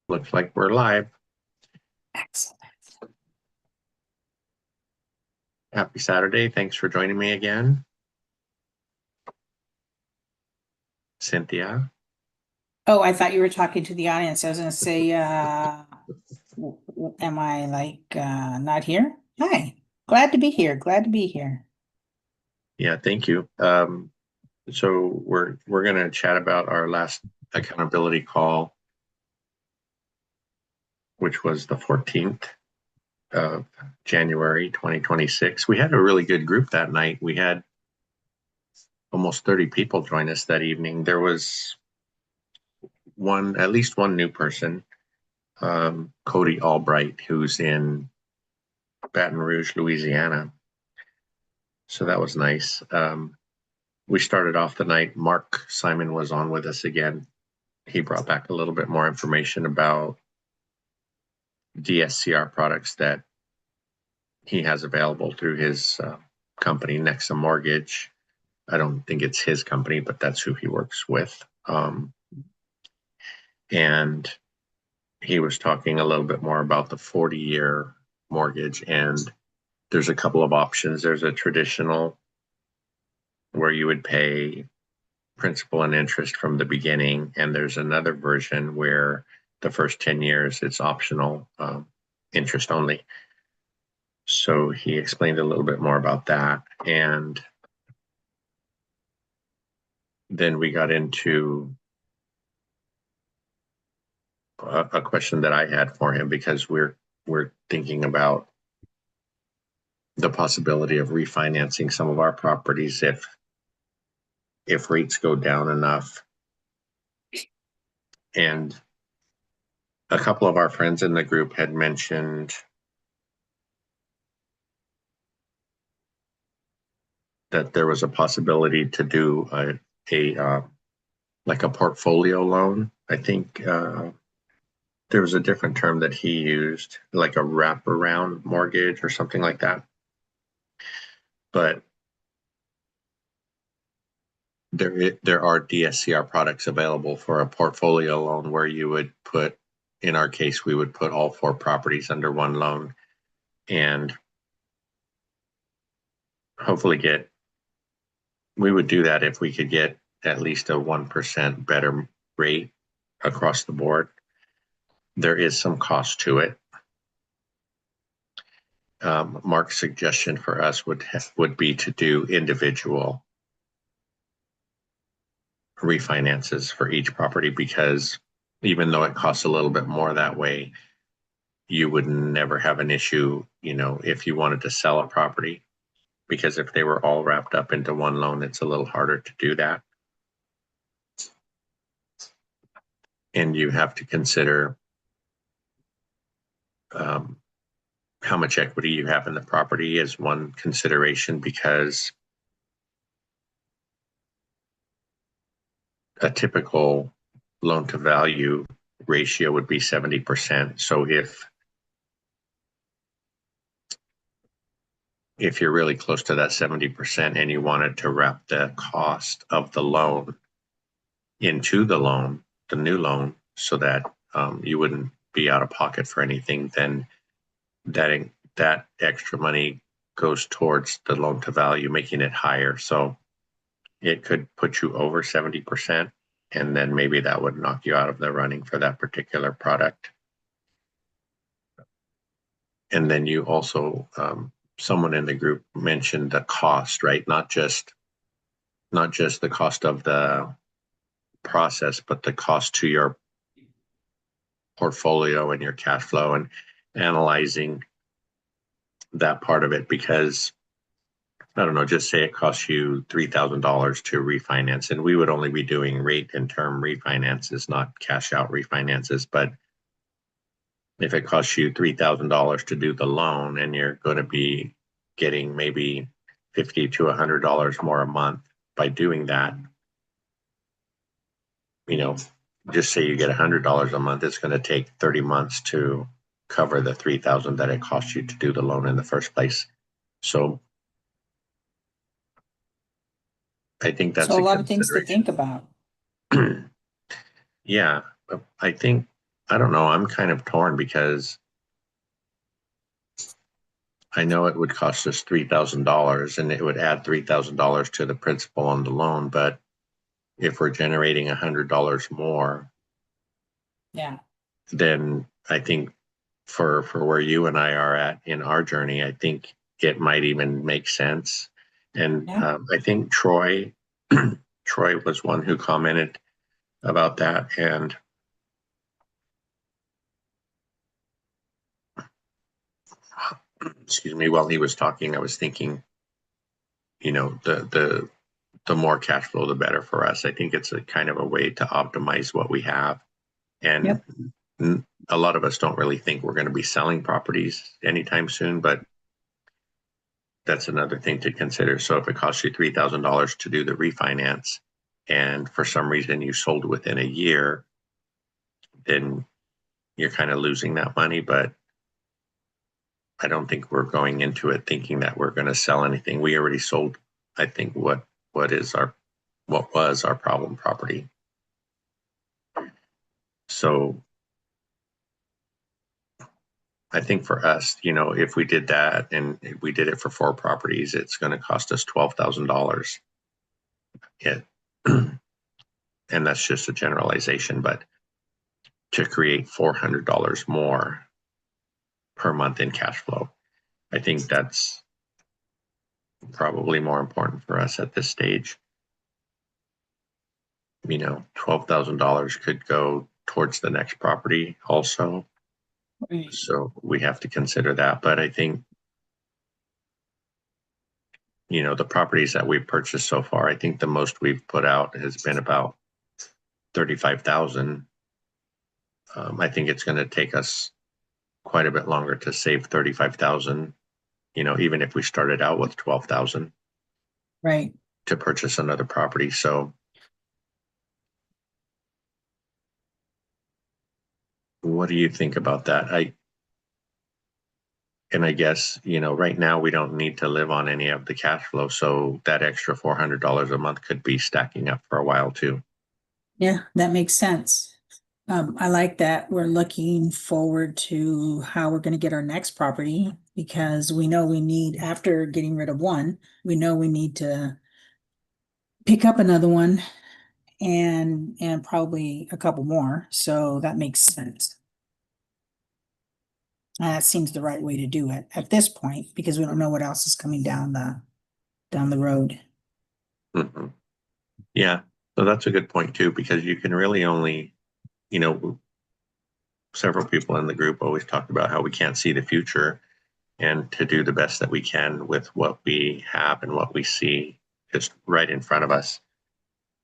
Looks like we're live. Excellent. Happy Saturday. Thanks for joining me again. Cynthia. Oh, I thought you were talking to the audience. I was going to say, am I not here? Hi, glad to be here. Glad to be here. Yeah, thank you. So we're going to chat about our last accountability call, which was the 14th of January 2026. We had a really good group that night. We had almost 30 people join us that evening. There was at least one new person, Cody Albright, who's in Baton Rouge, Louisiana. So that was nice. We started off the night. Mark Simon was on with us again. He brought back a little bit more information about DSCR products that he has available through his company, Nexa Mortgage. I don't think it's his company, but that's who he works with. And he was talking a little bit more about the 40-year mortgage. And there's a couple of options. There's a traditional where you would pay principal and interest from the beginning. And there's another version where the first 10 years, it's optional, interest only. So he explained a little bit more about that. And then we got into a question that I had for him, because we're thinking about the possibility of refinancing some of our properties if rates go down enough. And a couple of our friends in the group had mentioned that there was a possibility to do a like a portfolio loan. I think there was a different term that he used, like a wraparound mortgage or something like that. But there are DSCR products available for a portfolio loan where you would put, in our case, we would put all 4 properties under one loan and hopefully we would do that if we could get at least a 1% better rate across the board. There is some cost to it. Mark's suggestion for us would be to do individual refinances for each property, because even though it costs a little bit more that way, you would never have an issue, if you wanted to sell a property, because if they were all wrapped up into one loan, it's a little harder to do that. And you have to consider how much equity you have in the property as one consideration, because a typical loan to value ratio would be 70%. So if you're really close to that 70% and you wanted to wrap the cost of the loan into the new loan, so that you wouldn't be out of pocket for anything, then that extra money goes towards the loan to value, making it higher. So it could put you over 70%, and then maybe that would knock you out of the running for that particular product. And then you also, someone in the group mentioned the cost, right? Not just the cost of the process, but the cost to your portfolio and your cash flow, and analyzing that part of it. Because I don't know, just say it costs you $3,000 to refinance, and we would only be doing rate and term refinances, not cash out refinances. But if it costs you $3,000 to do the loan, and you're going to be getting maybe $50 to $100 more a month by doing that, just say you get $100 a month, it's going to take 30 months to cover the $3,000 that it cost you to do the loan in the first place. So I think that's So a a lot of things to consideration. think about. Yeah, I think I don't know. I'm kind of torn because I know it would cost us $3,000 and it would add $3,000 to the principal on the loan. But if we're generating $100 more, Yeah. then I think for where you and I are at in our journey, I think it might even make sense. And Yeah. I think Troy was one who commented about that. And excuse me, while he was talking, I was thinking, the more cash flow, the better for us. I think it's a kind of a way to optimize what we have. And Yep. a lot of us don't really think we're going to be selling properties anytime soon, but that's another thing to consider. So if it costs you $3,000 to do the refinance, and for some reason you sold within a year, then you're kind of losing that money. But I don't think we're going into it thinking that we're going to sell anything. We already sold, I think, what was our problem property. So I think for us, if we did that and we did it for 4 properties, it's going to cost us $12,000. It, and that's just a generalization, but to create $400 more per month in cash flow, I think that's probably more important for us at this stage. $12,000 could go towards the next property also. Right. So we have to consider that. But I think, the properties that we've purchased so far, I think the most we've put out has been about 35,000. I think it's going to take us quite a bit longer to save 35,000, even if we started out with 12,000 Right. to purchase another property. So what do you think about that? I guess, right now we don't need to live on any of the cash flow. So that extra $400 a month could be stacking up for a while too. Yeah, that makes sense. I like that we're looking forward to how we're going to get our next property because we know we need, after getting rid of one, we know we need to pick up another one and probably a couple more. So that makes sense. That seems the right way to do it at this point because we don't know what else is coming down the road. Mhm. Yeah. So that's a good point too, because you can really only, you know, several people in the group always talk about how we can't see the future and to do the best that we can with what we have and what we see just right in front of us.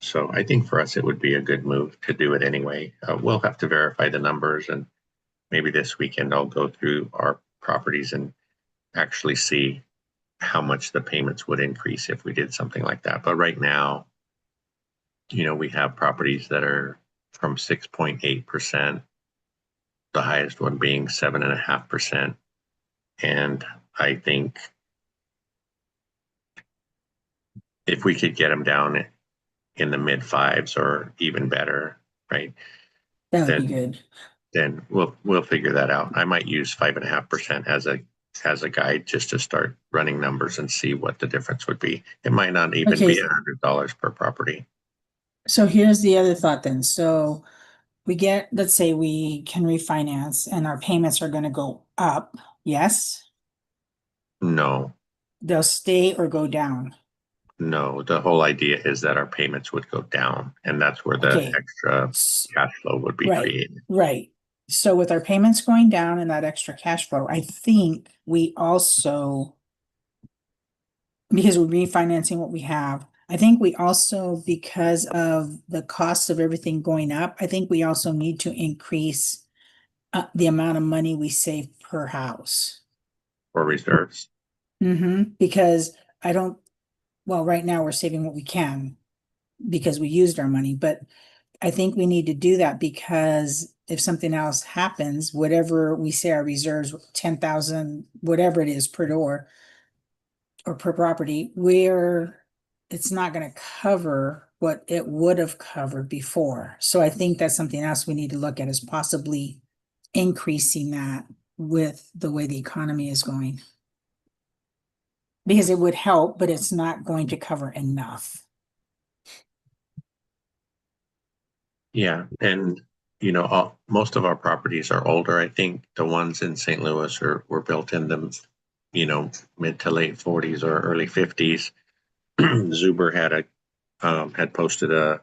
So I think for us, it would be a good move to do it anyway. We'll have to verify the numbers, and maybe this weekend I'll go through our properties and actually see how much the payments would increase if we did something like that. But right now, we have properties that are from 6.8%, the highest one being 7.5%. And I think if we could get them down in the mid fives or even better, right? That would be Then good. we'll figure that out. I might use 5.5% as a guide just to start running numbers and see what the difference would be. It might not even be Okay, $100 per property. so here's the other thought then. So let's say we can refinance and our payments are going to go up. Yes, No, they'll stay or go down. no. The whole idea is that our payments would go down, and that's where the Okay. extra s- cash flow would be Right, created. right. So with our payments going down and that extra cash flow, I think we also, because we're refinancing what we have, I think we also, because of the cost of everything going up, I think we also need to increase the amount of money we save per house. For reserves. Because I don't, well, right now we're saving what we can because we used our money, but I think we need to do that because if something else happens, whatever we say our reserves, 10,000, whatever it is per door or per property, it's not going to cover what it would have covered before. So I think that's something else we need to look at, is possibly increasing that with the way the economy is going. Because it would help, but it's not going to cover enough. Yeah, and most of our properties are older. I think the ones in St. Louis were built in the mid to late 40s or early 50s. Zuber had posted a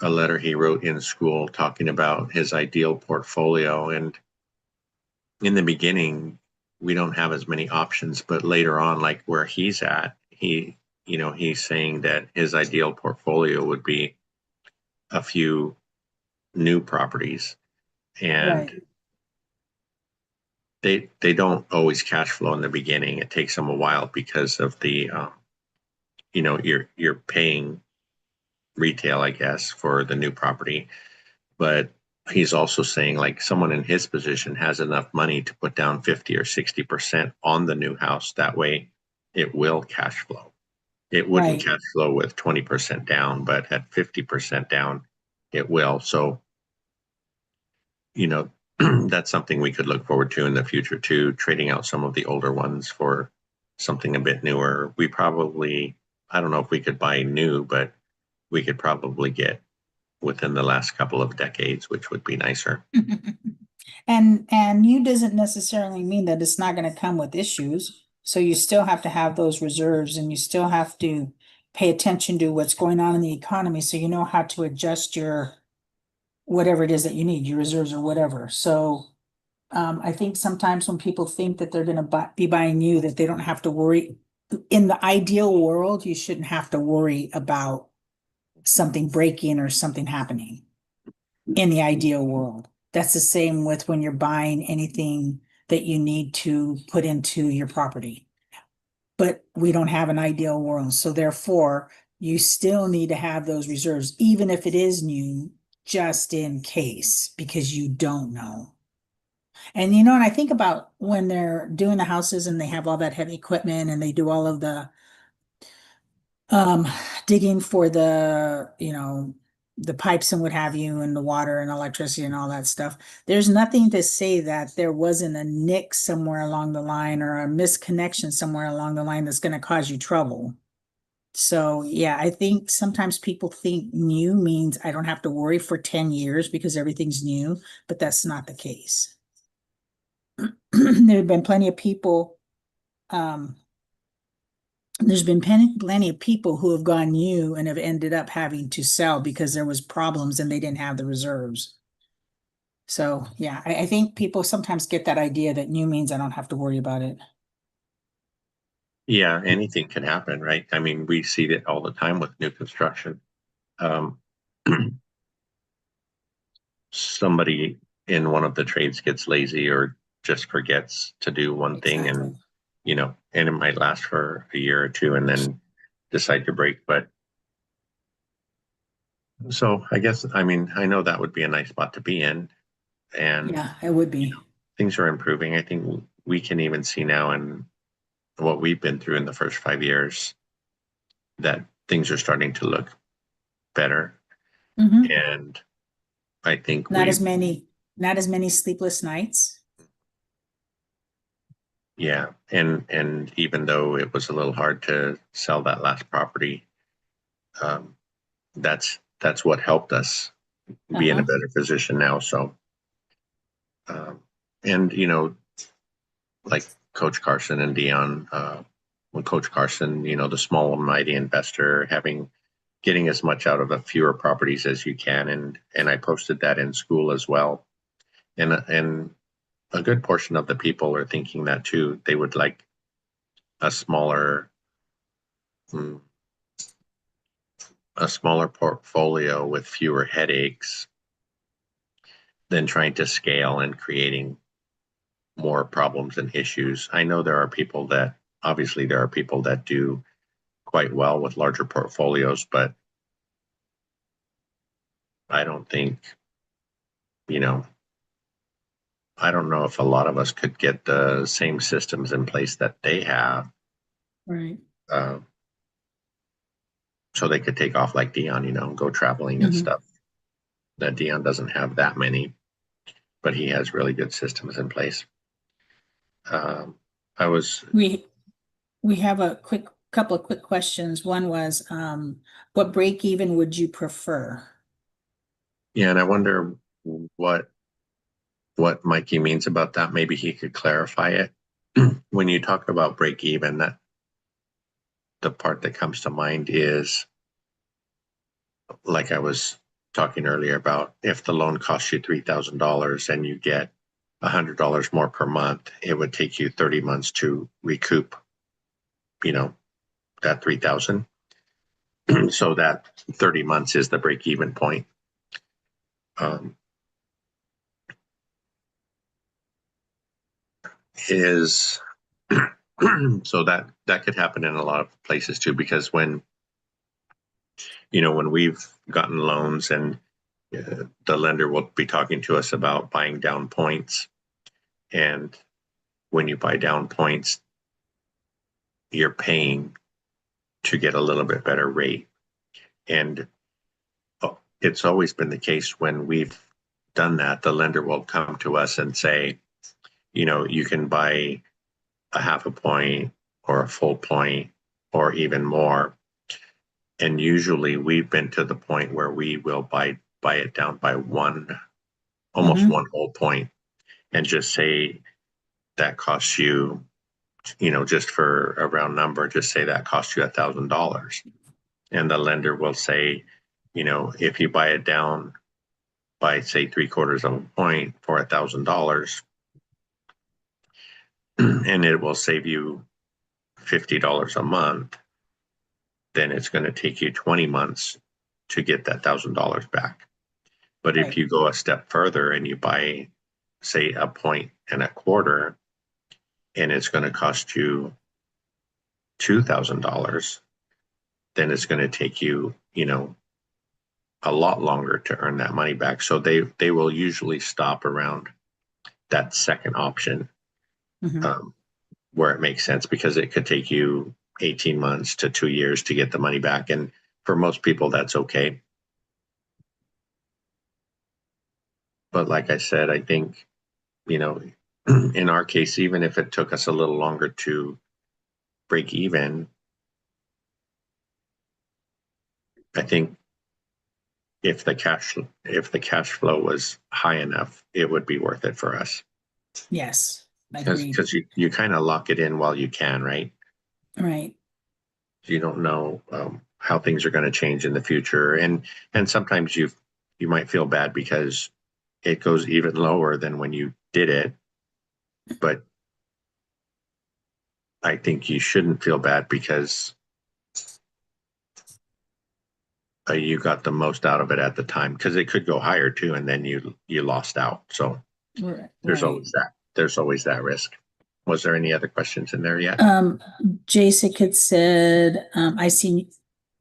letter he wrote in school talking about his ideal portfolio, and in the beginning we don't have as many options, but later on, like where he's at, he's saying that his ideal portfolio would be a few new properties, and Right. they don't always cash flow in the beginning. It takes them a while because of the you're paying retail, I guess, for the new property. But he's also saying, like, someone in his position has enough money to put down 50 or 60% on the new house. That way it will cash flow. It wouldn't Right. cash flow with 20% down, but at 50% down, it will. So, you know, that's something we could look forward to in the future too, trading out some of the older ones for something a bit newer. I don't know if we could buy new, but we could probably get within the last couple of decades, which would be nicer. And new doesn't necessarily mean that it's not going to come with issues. So you still have to have those reserves, and you still have to pay attention to what's going on in the economy so you know how to adjust your whatever it is that you need, your reserves or whatever. So I think sometimes when people think that they're going to be buying new, that they don't have to worry. In the ideal world, you shouldn't have to worry about something breaking or something happening in the ideal world. That's the same with when you're buying anything that you need to put into your property. But we don't have an ideal world. So therefore, you still need to have those reserves, even if it is new, just in case, because you don't know. And I think about when they're doing the houses and they have all that heavy equipment and they do all of the um digging for the pipes and what have you, and the water and electricity and all that stuff. There's nothing to say that there wasn't a nick somewhere along the line or a misconnection somewhere along the line that's going to cause you trouble. So yeah, I think sometimes people think new means I don't have to worry for 10 years because everything's new, but that's not the case. There have been plenty of people um there's been plenty of people who have gone new and have ended up having to sell because there was problems and they didn't have the reserves. So yeah, I think people sometimes get that idea that new means I don't have to worry about it. Yeah, anything can happen, right? I mean, we see it all the time with new construction. Um, Somebody in one of the trades gets lazy or just forgets to do one thing, Exactly. and it might last for a year or two and then decide to break. But so I guess, I mean, I know that would be a nice spot to be in, and Yeah, it would be. things are improving. I think we can even see now in what we've been through in the first 5 years that things are starting to look better. Hmm. And I think Not as many, not as many sleepless nights. yeah, and even though it was a little hard to sell that last property, um, that's what helped us be in a Uh-huh. better position now. So, um, and like Coach Carson and Dion, when Coach Carson, the small and mighty investor, getting as much out of the fewer properties as you can, and I posted that in school as well, and a good portion of the people are thinking that too. They would like a smaller mm, a smaller portfolio with fewer headaches than trying to scale and creating more problems and issues. I know there are people that do quite well with larger portfolios, but I don't think, you know, I don't know if a lot of us could get the same systems in place that they have. Right. Uh, so they could take off like Dion, go traveling and Mhm. stuff. That Dion doesn't have that many, but he has really good systems in place. Um, I was, We we have a quick couple of quick questions. One was, what break even would you prefer? yeah, and I wonder what what Mikey means about that. Maybe he could clarify it. When you talk about break even, that the part that comes to mind is like I was talking earlier about if the loan costs you $3,000 and you get $100 more per month, it would take you 30 months to recoup, you know, that 3,000. So that 30 months is the break even point. Um, is so that could happen in a lot of places too, because when we've gotten loans and the lender will be talking to us about buying down points, and when you buy down points, you're paying to get a little bit better rate. And it's always been the case when we've done that, the lender will come to us and say, you can buy a half a point or a full point or even more. And usually we've been to the point where we will buy it down by almost Hmm. one whole point, and just say that costs you, just for a round number, just say that costs you $1,000. And the lender will say, if you buy it down by say three-quarters of a point for $1,000, and it will save you $50 a month, then it's going to take you 20 months to get that $1,000 back. But if Right. you go a step further and you buy, say, a point and a quarter, and it's going to cost you $2,000, then it's going to take you, a lot longer to earn that money back. So they will usually stop around that second option, Hmm. um, where it makes sense, because it could take you 18 months to 2 years to get the money back. And for most people, that's okay. But like I said, I think, you know, in our case, even if it took us a little longer to break even, I think if the cash flow was high enough, it would be worth it for us, Yes, because agreed. you kind of lock it in while you can, right? Right. You don't know how things are going to change in the future, and sometimes you might feel bad because it goes even lower than when you did it, but I think you shouldn't feel bad because you got the most out of it at the time, because it could go higher too, and then you lost out. So Right. there's Right. always that risk. Was there any other questions in there yet? Um, Jacek had said, I see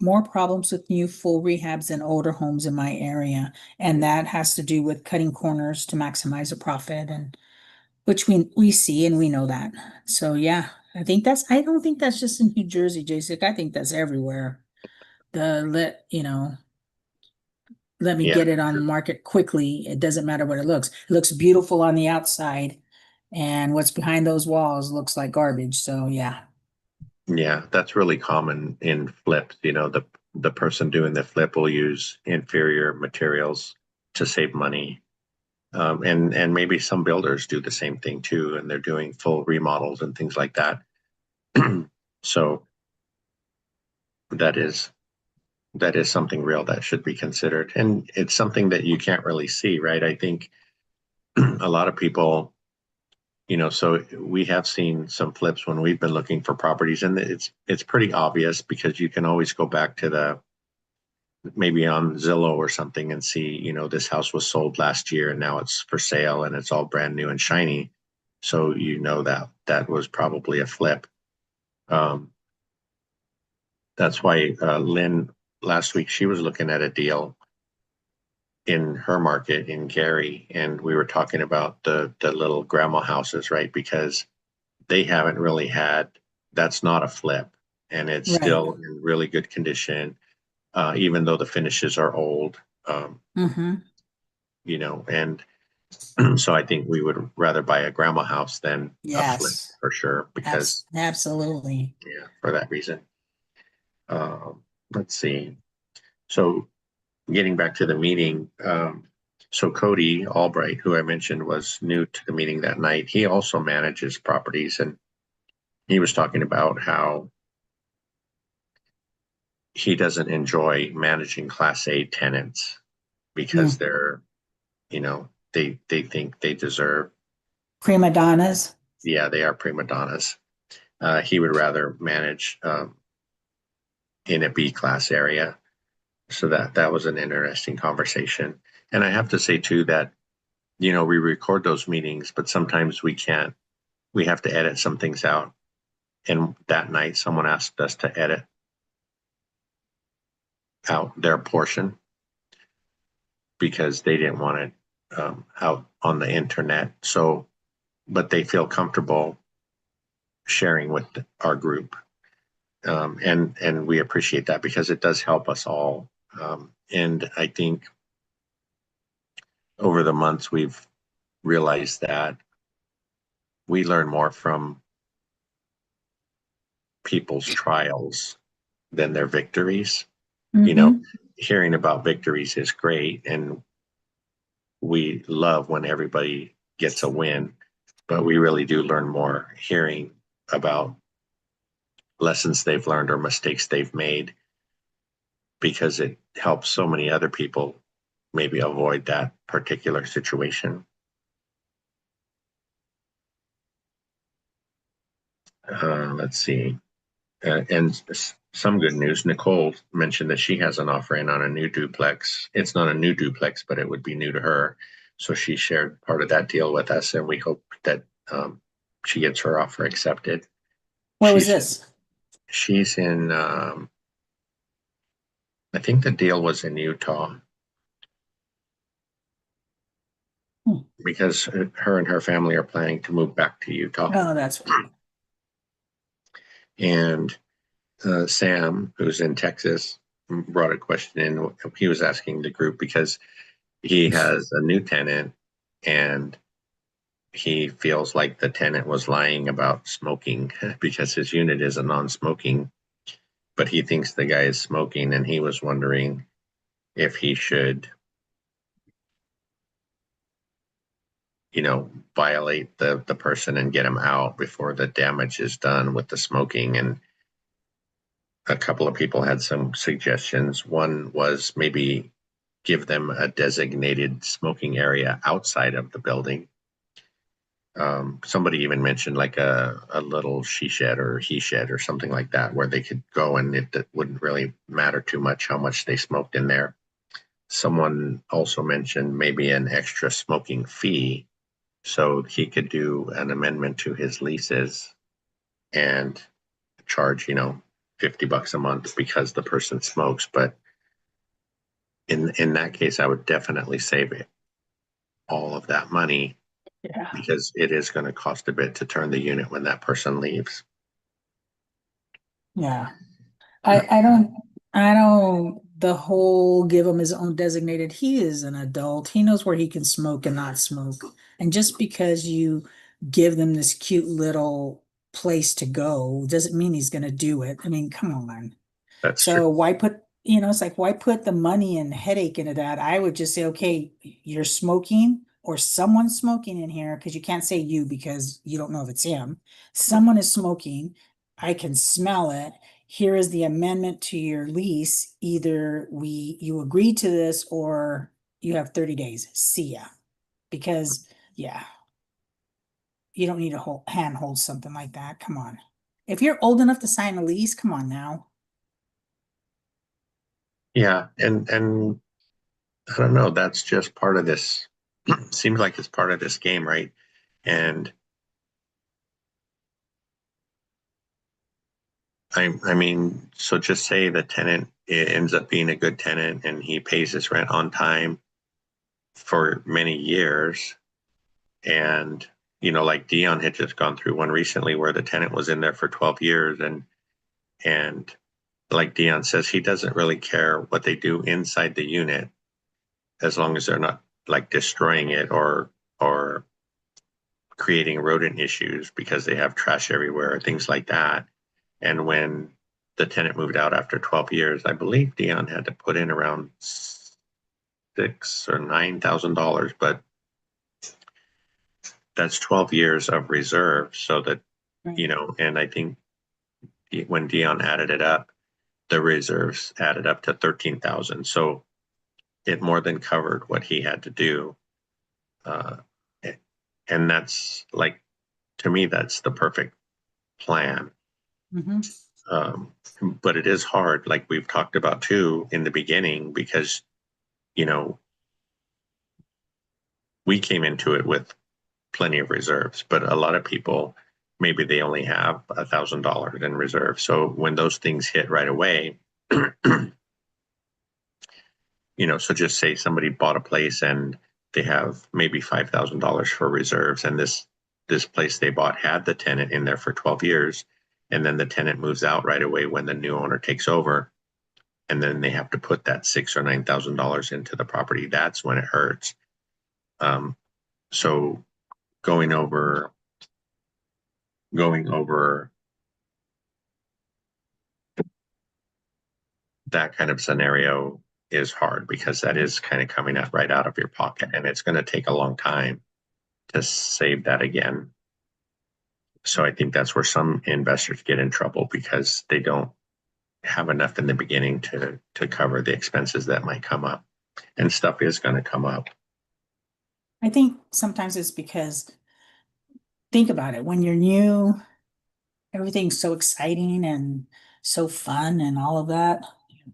more problems with new full rehabs than older homes in my area. And that has to do with cutting corners to maximize a profit, and which we see and we know that. So yeah, I don't think that's just in New Jersey, Jacek. I think that's everywhere. Let me Yeah, get it on the market quickly. It doesn't matter what it looks. It looks beautiful on the outside, and what's behind those walls looks like garbage. So yeah. yeah, that's really common in flips. The person doing the flip will use inferior materials to save money. And maybe some builders do the same thing too, and they're doing full remodels and things like that. So that is that is something real that should be considered, and it's something that you can't really see, right? I think a lot of people, so we have seen some flips when we've been looking for properties, and it's pretty obvious, because you can always go back to the maybe on Zillow or something and see, this house was sold last year and now it's for sale and it's all brand new and shiny. So that was probably a flip. Um, that's why Lynn last week, she was looking at a deal in her market in Gary, and we were talking about the little grandma houses, right? Because they haven't really had, that's not a flip, and it's Right. still in really good condition. even though the finishes are old. Mm-hmm. And so I think we would rather buy a grandma house than a flip Yes. for sure, because Absolutely. yeah, for that reason. Um, let's see. So getting back to the meeting, so Cody Albright, who I mentioned was new to the meeting that night, he also manages properties, and he was talking about how he doesn't enjoy managing Class A tenants because Mm. they're, they think they deserve. Prima donnas. Yeah, they are prima donnas. He would rather manage in a B class area. So that was an interesting conversation. And I have to say too that we record those meetings, but sometimes we can't. We have to edit some things out. And that night, someone asked us to edit out their portion because they didn't want it out on the internet. So, but they feel comfortable sharing with our group, and we appreciate that because it does help us all. And I think over the months we've realized that we learn more from people's trials than their victories. You know, Mm-hmm. hearing about victories is great, and we love when everybody gets a win, but we really do learn more hearing about lessons they've learned or mistakes they've made because it helps so many other people maybe avoid that particular situation. Let's see. And some good news. Nicole mentioned that she has an offer in on a new duplex. It's not a new duplex, but it would be new to her. So she shared part of that deal with us, and we hope that she gets her offer accepted. Where was She's this? she's in. I think the deal was in Utah Hmm. because her and her family are planning to move back to Utah. Oh, that's right. And Sam, who's in Texas, brought a question in. He was asking the group because he has a new tenant and he feels like the tenant was lying about smoking because his unit is a non-smoking, but he thinks the guy is smoking, and he was wondering if he should, violate the person and get him out before the damage is done with the smoking. And a couple of people had some suggestions. One was maybe give them a designated smoking area outside of the building. Somebody even mentioned like a little she shed or he shed or something like that where they could go, and it wouldn't really matter too much how much they smoked in there. Someone also mentioned maybe an extra smoking fee so he could do an amendment to his leases and charge, $50 a month because the person smokes. But in that case, I would definitely save it, all of that money, Yeah. because it is going to cost a bit to turn the unit when that person leaves. Yeah. I don't the whole give him his own designated. He is an adult. He knows where he can smoke and not smoke. And just because you give them this cute little place to go doesn't mean he's gonna do it. I mean, come on. That's true. So why put, it's like, why put the money and headache into that? I would just say, okay, you're smoking or someone's smoking in here because you can't say you because you don't know if it's him. Someone is smoking. I can smell it. Here is the amendment to your lease. Either you agree to this or you have 30 days. See ya. Because yeah, you don't need to hold something like that. Come on. If you're old enough to sign a lease, come on now. Yeah, and I don't know. That's just part of this. Seems like it's part of this game, right? And I mean, so just say the tenant ends up being a good tenant and he pays his rent on time for many years. And, like Dion had just gone through one recently where the tenant was in there for 12 years and like Dion says, he doesn't really care what they do inside the unit as long as they're not like destroying it or creating rodent issues because they have trash everywhere, things like that. And when the tenant moved out after 12 years, I believe Dion had to put in around $6,000 or $9,000, but that's 12 years of reserve. So that, Right. and I think when Dion added it up, the reserves added up to 13,000. So it more than covered what he had to do. Uh, and that's like, to me, that's the perfect plan. Mhm. Um, but it is hard, like we've talked about too in the beginning, because, you know, we came into it with plenty of reserves, but a lot of people, maybe they only have $1,000 in reserve. So when those things hit right away, so just say somebody bought a place and they have maybe $5,000 for reserves, and this place they bought had the tenant in there for 12 years, and then the tenant moves out right away when the new owner takes over, and then they have to put that $6,000 or $9,000 into the property. That's when it hurts. So going over going over that kind of scenario is hard because that is kind of coming out right out of your pocket, and it's going to take a long time to save that again. So I think that's where some investors get in trouble because they don't have enough in the beginning to cover the expenses that might come up, and stuff is going to come up. I think sometimes it's because, think about it, when you're new, everything's so exciting and so fun and all of that.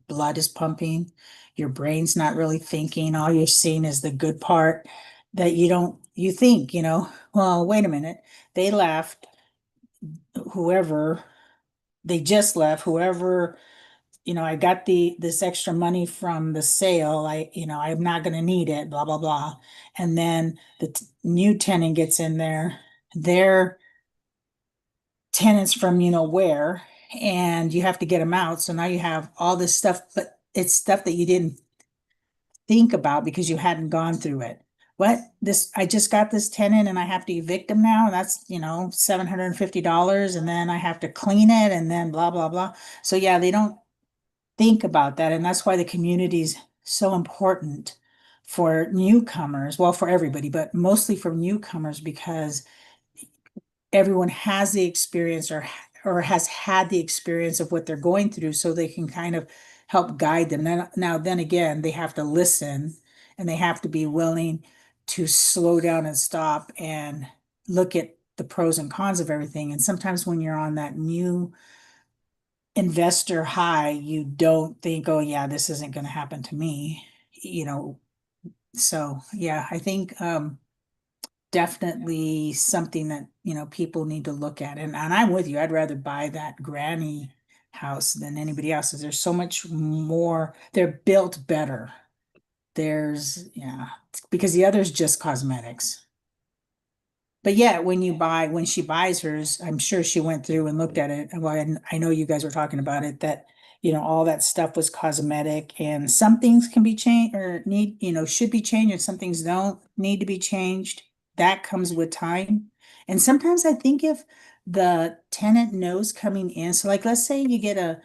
Blood is pumping, your brain's not really thinking. All you're seeing is the good part that you think, well, wait a minute. They left, whoever, they just left, whoever, I got this extra money from the sale. I'm not going to need it, blah, blah, blah. And then the new tenant gets in there. They're tenants from where, and you have to get them out. So now you have all this stuff, but it's stuff that you didn't think about because you hadn't gone through it. I just got this tenant and I have to evict him now. And that's, $750. And then I have to clean it and then blah, blah, blah. So yeah, they don't think about that. And that's why the community is so important for newcomers. Well, for everybody, but mostly for newcomers, because everyone has the experience or has had the experience of what they're going through, so they can kind of help guide them. Then again, they have to listen, and they have to be willing to slow down and stop and look at the pros and cons of everything. And sometimes when you're on that new investor high, you don't think, oh yeah, this isn't going to happen to me. you know so yeah, I think definitely something that people need to look at. And I'm with you. I'd rather buy that granny house than anybody else's. There's so much more. They're built better. Yeah, because the other's just cosmetics. But yet, when she buys hers, I'm sure she went through and looked at it. Well, and I know you guys were talking about it, that, all that stuff was cosmetic, and some things can be changed or should be changed, and some things don't need to be changed. That comes with time. And sometimes I think if the tenant knows coming in, so like, let's say you get a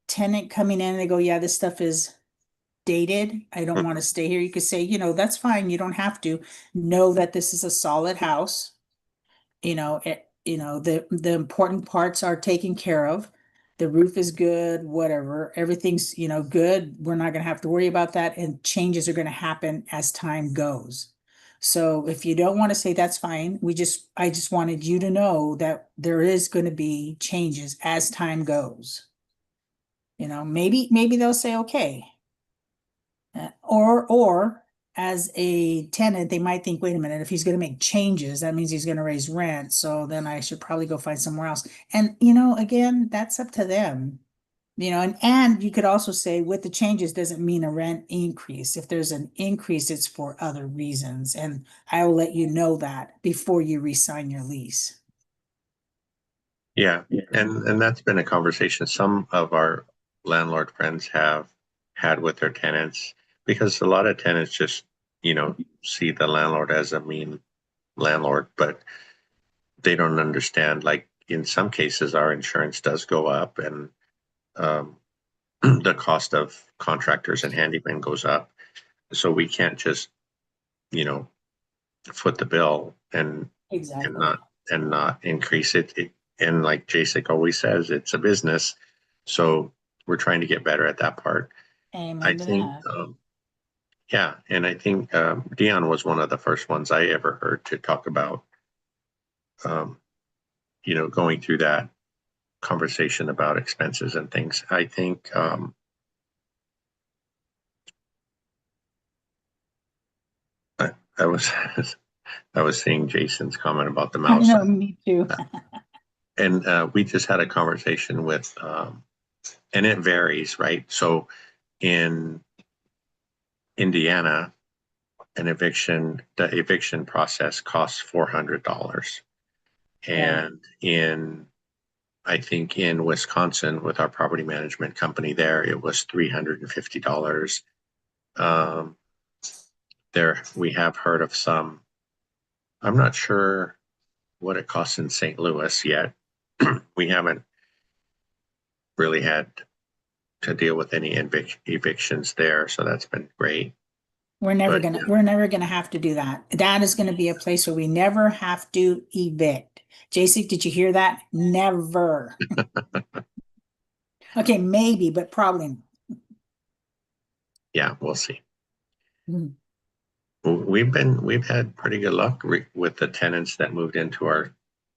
tenant coming in and they go, yeah, this stuff is dated. I don't want to stay here. You could say, that's fine. You don't have to know that this is a solid house. The important parts are taken care of. The roof is good, whatever, everything's good. We're not going to have to worry about that, and changes are going to happen as time goes. So if you don't want to say, that's fine, I just wanted you to know that there is going to be changes as time goes. Maybe they'll say okay. Or as a tenant, they might think, wait a minute, if he's going to make changes, that means he's going to raise rent. So then I should probably go find somewhere else. And, again, that's up to them. And you could also say, with the changes doesn't mean a rent increase. If there's an increase, it's for other reasons. And I will let you know that before you re-sign your lease. Yeah, and that's been a conversation some of our landlord friends have had with their tenants, because a lot of tenants just, see the landlord as a mean landlord, but they don't understand. Like in some cases, our insurance does go up, and um, the cost of contractors and handymen goes up. So we can't just, you know, foot the bill and Exactly. not increase it. And like Jacek always says, it's a business. So we're trying to get better at that part. I Amen to think, that. yeah, and I think Dion was one of the first ones I ever heard to talk about, um, going through that conversation about expenses and things. I think I was I was seeing Jason's comment about the I mouse, know, me too. and we just had a conversation with, and it varies, right? So in Indiana, the eviction process costs $400, Yeah. and I think in Wisconsin with our property management company there, it was $350. Um, there we have heard of some. I'm not sure what it costs in St. Louis yet. We haven't really had to deal with any evictions there, so that's been great. But We're never gonna have to do that. That is gonna be a place where we never have to evict. JC, did you hear that? Never. Okay, maybe, but probably. yeah, we'll see. Mm. We've had pretty good luck with the tenants that moved into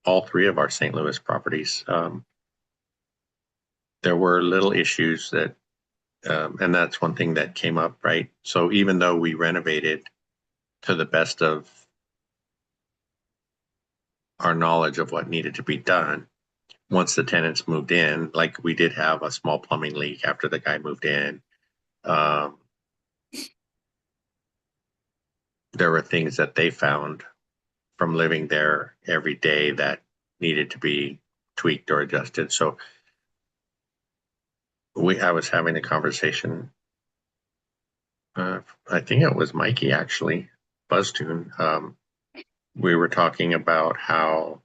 all three of our St. Louis properties. There were little issues and that's one thing that came up, right? So even though we renovated to the best of our knowledge of what needed to be done, once the tenants moved in, like we did have a small plumbing leak after the guy moved in. Um, there were things that they found from living there every day that needed to be tweaked or adjusted. So I was having a conversation. I think it was Mikey actually, Buzztune. We were talking about how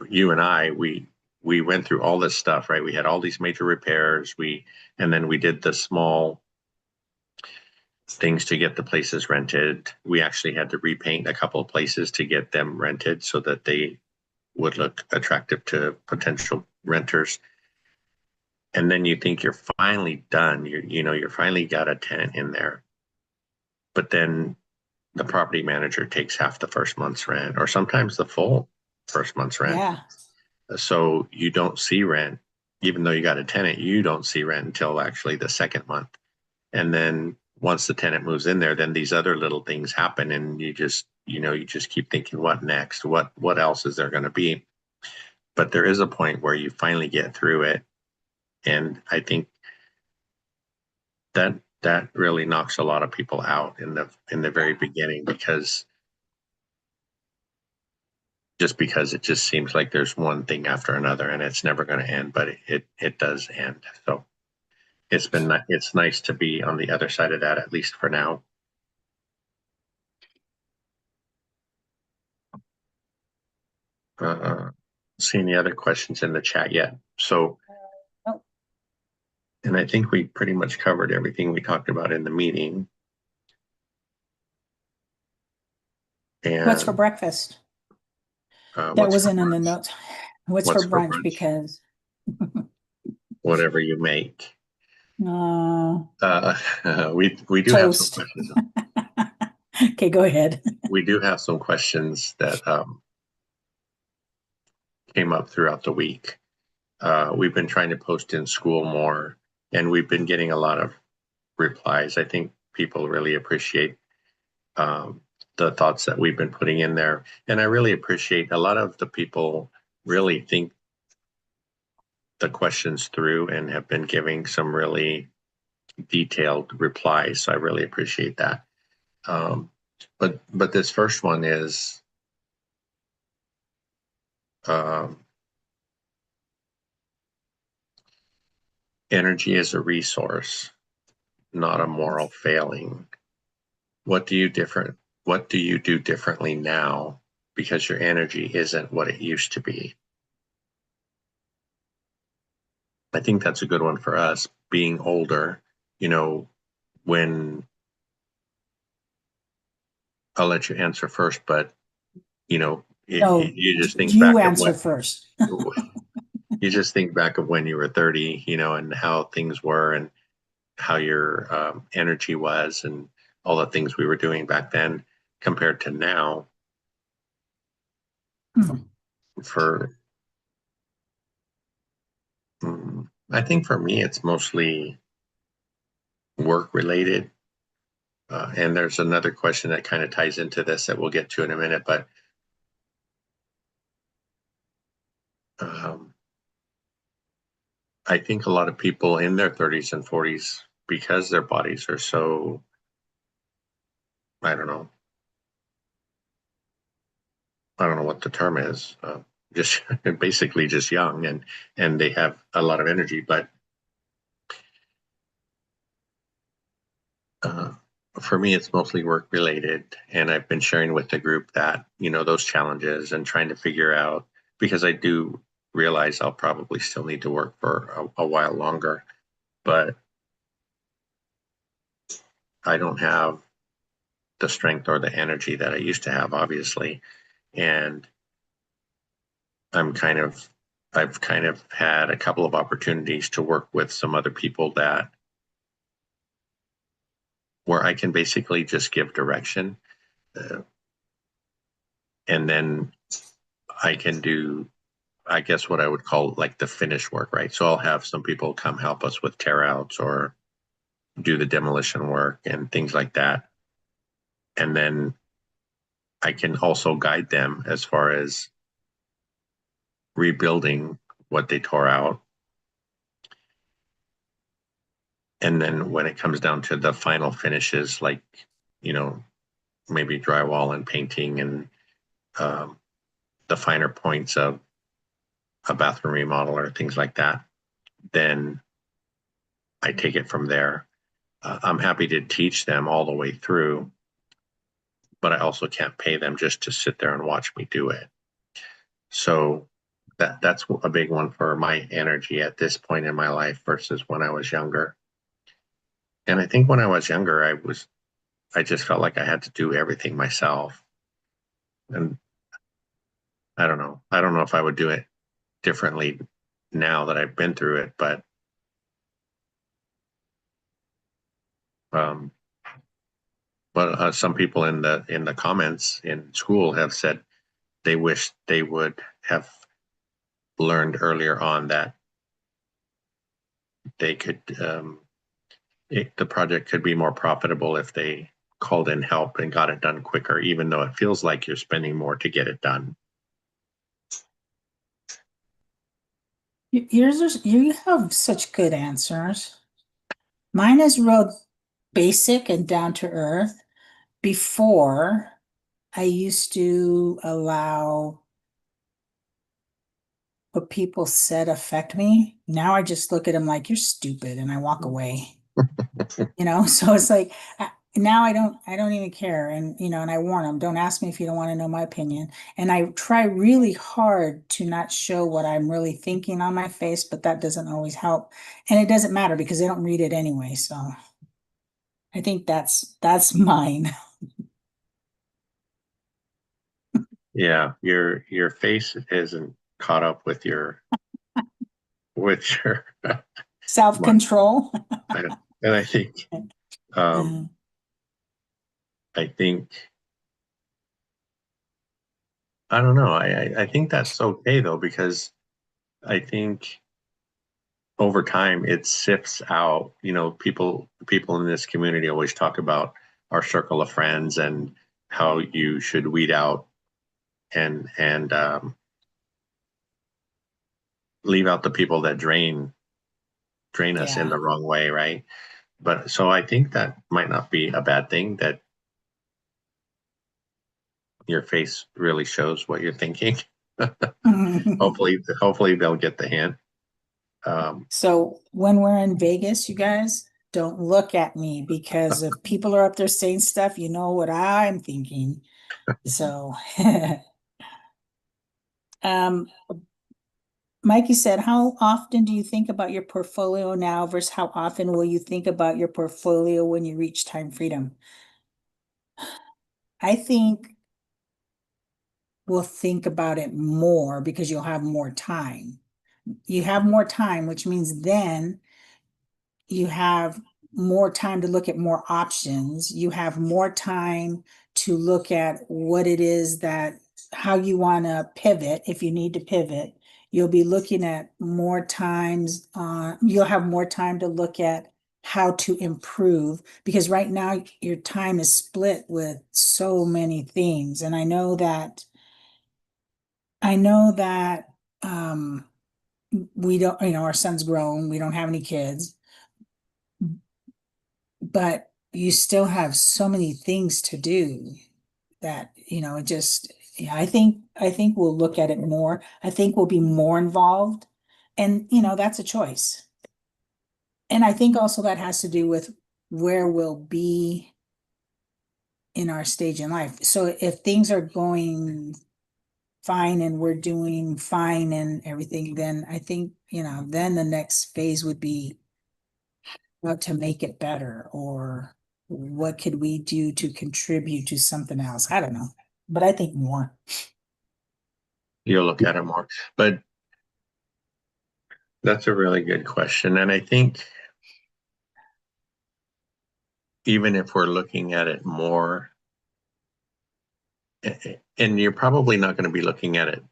you and we went through all this stuff, right? We had all these major repairs. And then we did the small things to get the places rented. We actually had to repaint a couple of places to get them rented so that they would look attractive to potential renters. And then you think you're finally done. You're finally got a tenant in there. But then the property manager takes half the first month's rent, or sometimes the full first month's rent. Yeah. So you don't see rent, even though you got a tenant, you don't see rent until actually the second month. And then once the tenant moves in there, then these other little things happen, and you just keep thinking, what next? What else is there going to be? But there is a point where you finally get through it, and I think that that really knocks a lot of people out in the very Yeah. beginning, because it just seems like there's one thing after another and it's never going to end, but it does end. So it's nice to be on the other side of that, at least for now. Uh, see any other questions in the chat yet? So, Oh, and I think we pretty much covered everything we talked about in the meeting. what's for And breakfast? That what's for wasn't in the brunch? notes. What's for What's for brunch? brunch? Because Whatever you make. uh, Uh, we do have some toast. questions. Okay, go ahead. We do have some questions that came up throughout the week. We've been trying to post in school more, and we've been getting a lot of replies. I think people really appreciate um, the thoughts that we've been putting in there. And I really appreciate a lot of the people really think the questions through and have been giving some really detailed replies. So I really appreciate that. Um, but this first one is um, Energy is a resource, not a moral failing. What do you different? What do you do differently now because your energy isn't what it used to be? I think that's a good one for us being older. You know, when I'll let you answer first, but No, you just think you back of answer what first. you just think back of when you were 30, and how things were and how your energy was and all the things we were doing back then compared to now. Hmm. For I think for me, it's mostly work related. And there's another question that kind of ties into this that we'll get to in a minute, but um, I think a lot of people in their 30s and 40s, because their bodies are so, I don't know, I don't know what the term is, just basically just young and they have a lot of energy, but uh, for me, it's mostly work related. And I've been sharing with the group that, those challenges and trying to figure out, because I do realize I'll probably still need to work for a while longer, but I don't have the strength or the energy that I used to have, obviously. And I'm kind of, I've kind of had a couple of opportunities to work with some other people that where I can basically just give direction, uh, and then I can do, I guess, what I would call like the finish work, right? So I'll have some people come help us with tear outs or do the demolition work and things like that. And then I can also guide them as far as rebuilding what they tore out. And then when it comes down to the final finishes, like, you know, maybe drywall and painting and um, the finer points of a bathroom remodel or things like that, then I take it from there. I'm happy to teach them all the way through, but I also can't pay them just to sit there and watch me do it. So that's a big one for my energy at this point in my life versus when I was younger. And I think when I was younger, I just felt like I had to do everything myself. And I don't know. I don't know if I would do it differently now that I've been through it, um, but some people in the comments in school have said they wish they would have learned earlier on that they could the project could be more profitable if they called in help and got it done quicker, even though it feels like you're spending more to get it done. You have such good answers. Mine is real basic and down to earth. Before, I used to allow what people said affect me. Now I just look at them like you're stupid and I walk away. So it's like now I don't even care. And I warn them, don't ask me if you don't want to know my opinion. And I try really hard to not show what I'm really thinking on my face, but that doesn't always help. And it doesn't matter because they don't read it anyway. So I think that's mine. Yeah, your face isn't caught up with your mind. Self-control. And I think Uh, I think I don't know. I think that's okay though, because I think over time it sifts out. People in this community always talk about our circle of friends and how you should weed out and leave out the people that drain us in yeah. the wrong way, right? But so I think that might not be a bad thing that your face really shows what you're thinking. hopefully they'll get the hint. So when we're in Vegas, you guys don't look at me because if people are up there saying stuff, you know what I'm thinking. So, um, Mikey said, how often do you think about your portfolio now versus how often will you think about your portfolio when you reach time freedom? I think we'll think about it more because you'll have more time. You have more time, which means then you have more time to look at more options. You have more time to look at what it is that how you want to pivot if you need to pivot. You'll be looking at more times, you'll have more time to look at how to improve because right now your time is split with so many things. And I know that we don't, our son's grown, we don't have any kids, but you still have so many things to do that, it just, yeah, I think we'll look at it more. I think we'll be more involved. And, that's a choice. And I think also that has to do with where we'll be in our stage in life. So if things are going fine and we're doing fine and everything, then I think, then the next phase would be what to make it better or what could we do to contribute to something else? I don't know, but I think more. You'll look at it more. But that's a really good question. And I think even if we're looking at it more, and you're probably not going to be looking at it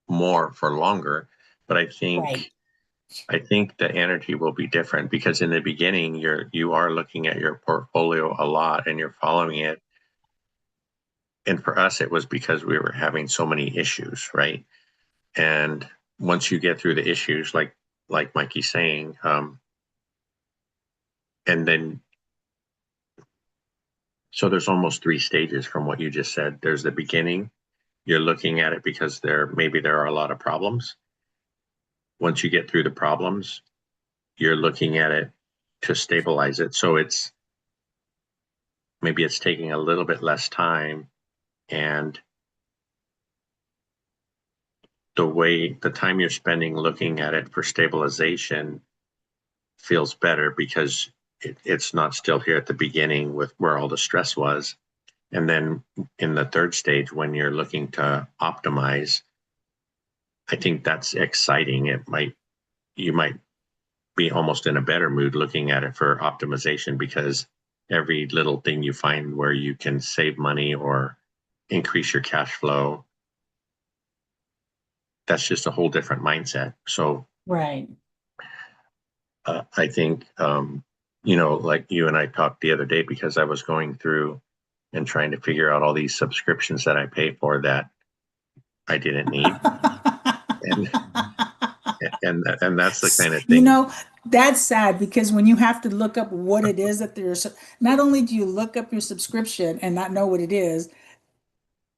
more for longer, but Right. I think the energy will be different because in the beginning you are looking at your portfolio a lot and you're following it. And for us, it was because we were having so many issues, right? And once you get through the issues, like Mikey's saying, and then so there's almost three stages from what you just said. There's the beginning. You're looking at it because there are a lot of problems. Once you get through the problems, you're looking at it to stabilize it. So it's taking a little bit less time, and the time you're spending looking at it for stabilization feels better because it's not still here at the beginning with where all the stress was. And then in the third stage, when you're looking to optimize, I think that's exciting. You might be almost in a better mood looking at it for optimization because every little thing you find where you can save money or increase your cash flow, that's just a whole different mindset. So Right. I think, like you and I talked the other day because I was going through and trying to figure out all these subscriptions that I pay for that I didn't need. And and that's the kind of You thing. know, that's sad because when you have to look up what it is that there's, not only do you look up your subscription and not know what it is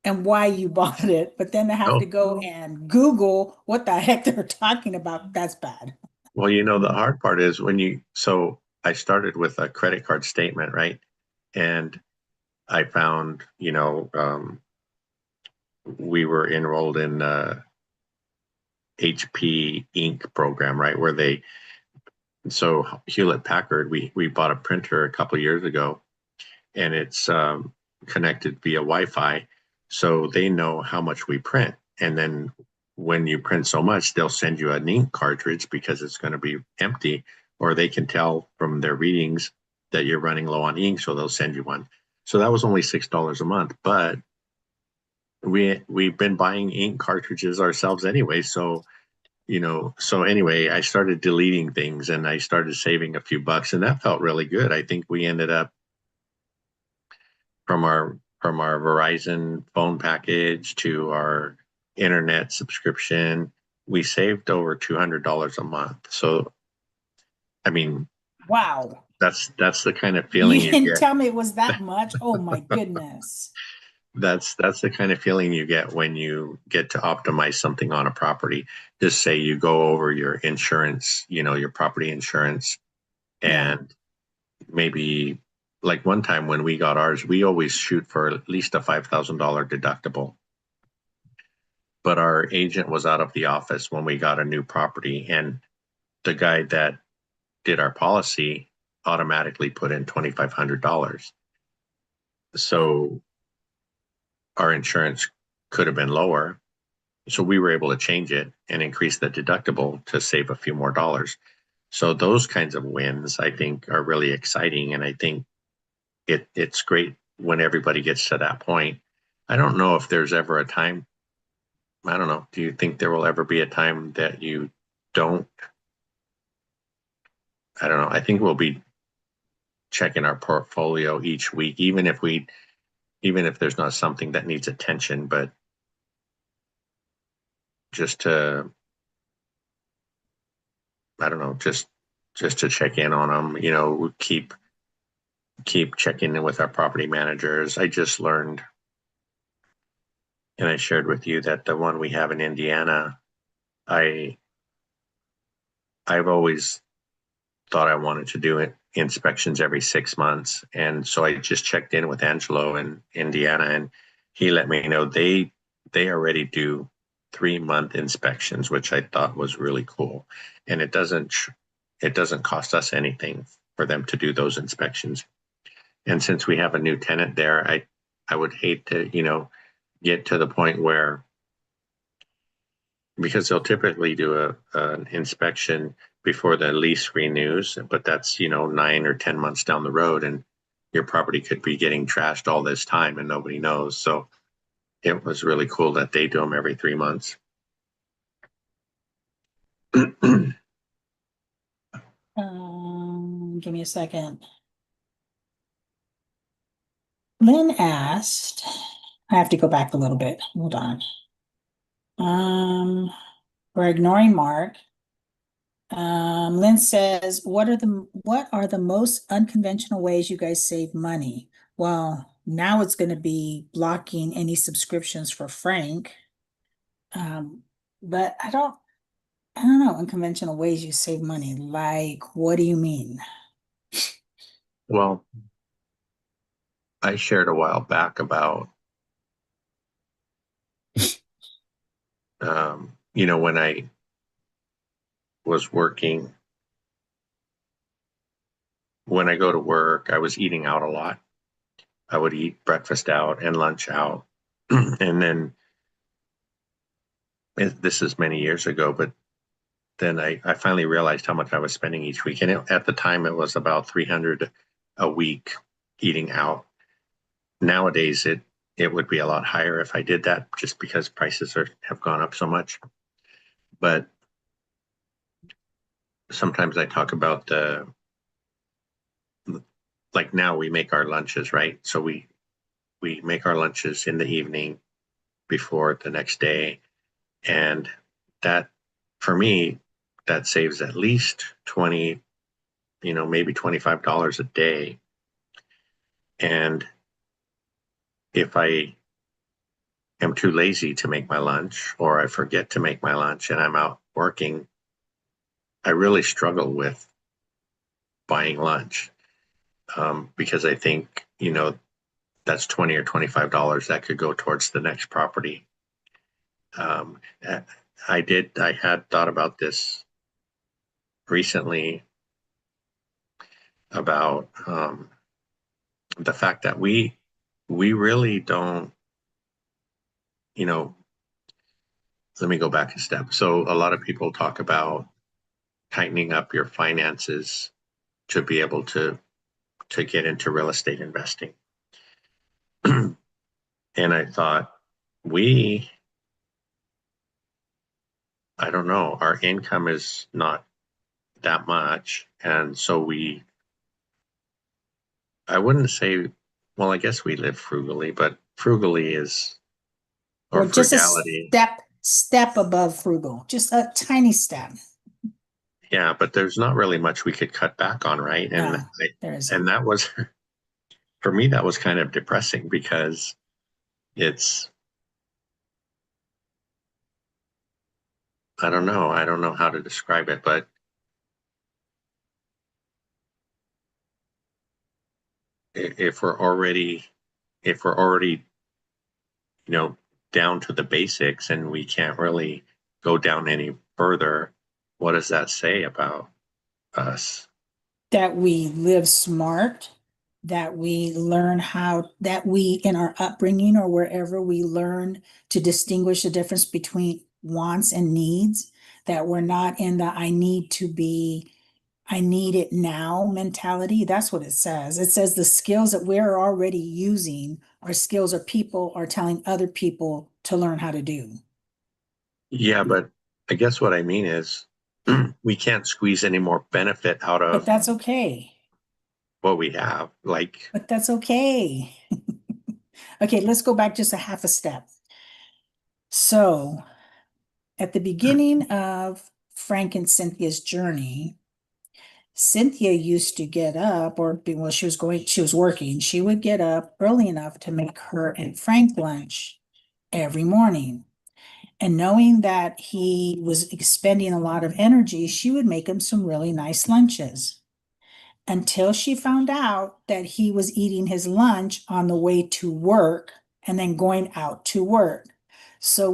and why you bought it, but then to have to Oh, go and Google what the heck they're talking about, that's bad. well, the hard part is so I started with a credit card statement, right? And I found, we were enrolled in HP Inc. program, right? So Hewlett Packard, we bought a printer a couple of years ago, and it's connected via Wi-Fi, so they know how much we print. And then when you print so much, they'll send you an ink cartridge because it's going to be empty, or they can tell from their readings that you're running low on ink, so they'll send you one. So that was only $6 a month, but we've been buying ink cartridges ourselves anyway. So anyway, I started deleting things and I started saving a few bucks, and that felt really good. I think we ended up from our Verizon phone package to our internet subscription, we saved over $200 a month. So, I mean, Wow. that's the kind of feeling You you didn't get. tell me it was that much. Oh my goodness. that's the kind of feeling you get when you get to optimize something on a property. Just say you go over your insurance, your property insurance, Yeah. and maybe like one time when we got ours, we always shoot for at least a $5,000 deductible. But our agent was out of the office when we got a new property, and the guy that did our policy automatically put in $2,500. So our insurance could have been lower. So we were able to change it and increase the deductible to save a few more dollars. So those kinds of wins, I think, are really exciting. And I think it's great when everybody gets to that point. I don't know if there's ever a time. I don't know. Do you think there will ever be a time that you don't? I don't know. I think we'll be checking our portfolio each week, even if there's not something that needs attention, but just to, I don't know, just to check in on them. Keep checking in with our property managers. I just learned, and I shared with you that the one we have in Indiana, I I've always thought I wanted to do inspections every 6 months, and so I just checked in with Angelo in Indiana, and he let me know they already do 3 month inspections, which I thought was really cool, and it doesn't cost us anything for them to do those inspections. And since we have a new tenant there, I would hate to get to the point where, because they'll typically do an inspection before the lease renews, but that's 9 or 10 months down the road, and your property could be getting trashed all this time and nobody knows. So it was really cool that they do them every 3 months. Give me a second. Lynn asked, I have to go back a little bit. Hold on. We're ignoring Mark. Lynn says, what are the most unconventional ways you guys save money? Well, now it's going to be blocking any subscriptions for Frank. Um, but I don't know, unconventional ways you save money. Like, what do you mean? Well, I shared a while back about, when I was working, when I go to work, I was eating out a lot. I would eat breakfast out and lunch out. And then this is many years ago, but then I finally realized how much I was spending each week. And at the time, it was about 300 a week eating out. Nowadays, it would be a lot higher if I did that, just because prices have gone up so much. But sometimes I talk about like now we make our lunches, right? So we make our lunches in the evening before the next day, and that, for me, that saves at least 20, maybe $25 a day. And if I am too lazy to make my lunch, or I forget to make my lunch and I'm out working, I really struggle with buying lunch, because I think, that's 20 or $25 that could go towards the next property. Um, I had thought about this recently, about the fact that we really don't, you know, let me go back a step. So a lot of people talk about tightening up your finances to be able to get into real estate investing. And I thought, we, I don't know, our income is not that much. And so I wouldn't say, well, I guess we live frugally, but frugally is, or Or just a frugality. step above frugal, just a tiny step. Yeah, but there's not really much we could cut back on, right? And There isn't. and that was, for me, that was kind of depressing, because it's, I don't know. I don't know how to describe it, but if we're already, if we're already, you know, down to the basics and we can't really go down any further, what does that say about us? That we live smart, that we learn how, that we, in our upbringing or wherever, we learn to distinguish the difference between wants and needs, that we're not in the I need it now mentality. That's what it says. It says the skills that we're already using are skills or people are telling other people to learn how to do. Yeah, but I guess what I mean is we can't squeeze any more benefit out But of that's okay. what we have. Like, But that's okay. Okay, let's go back just a half a step. So, at the beginning of Frank and Cynthia's journey, Cynthia used to get up, well, she was working. She would get up early enough to make her and Frank lunch every morning. And knowing that he was expending a lot of energy, she would make him some really nice lunches until she found out that he was eating his lunch on the way to work and then going out to work. So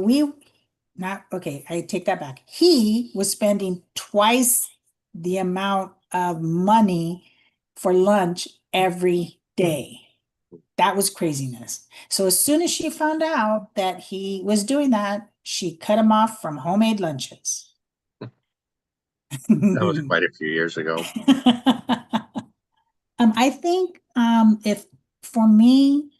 not, okay, I take that back. He was spending twice the amount of money for lunch every day. That was craziness. So as soon as she found out that he was doing that, she cut him off from homemade lunches. that was quite a few years ago. I think if for me,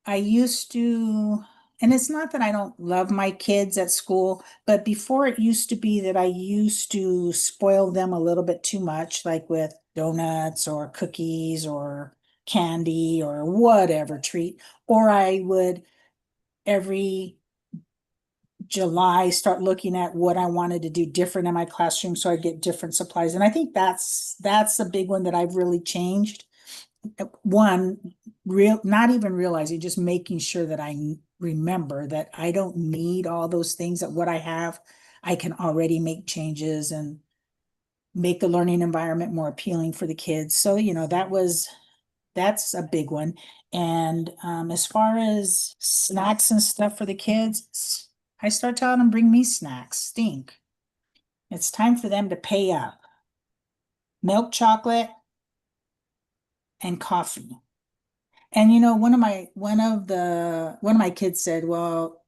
I used to, and it's not that I don't love my kids at school, but before it used to be that I used to spoil them a little bit too much, like with donuts or cookies or candy or whatever treat, or I would every July start looking at what I wanted to do different in my classroom so I get different supplies. And I think that's a big one that I've really changed. One, not even realizing, just making sure that I remember that I don't need all those things, that what I have, I can already make changes and make the learning environment more appealing for the kids. So, that's a big one. And as far as snacks and stuff for the kids, I start telling them, bring me snacks, stink. It's time for them to pay up. Milk chocolate and coffee. And one of my kids said, well,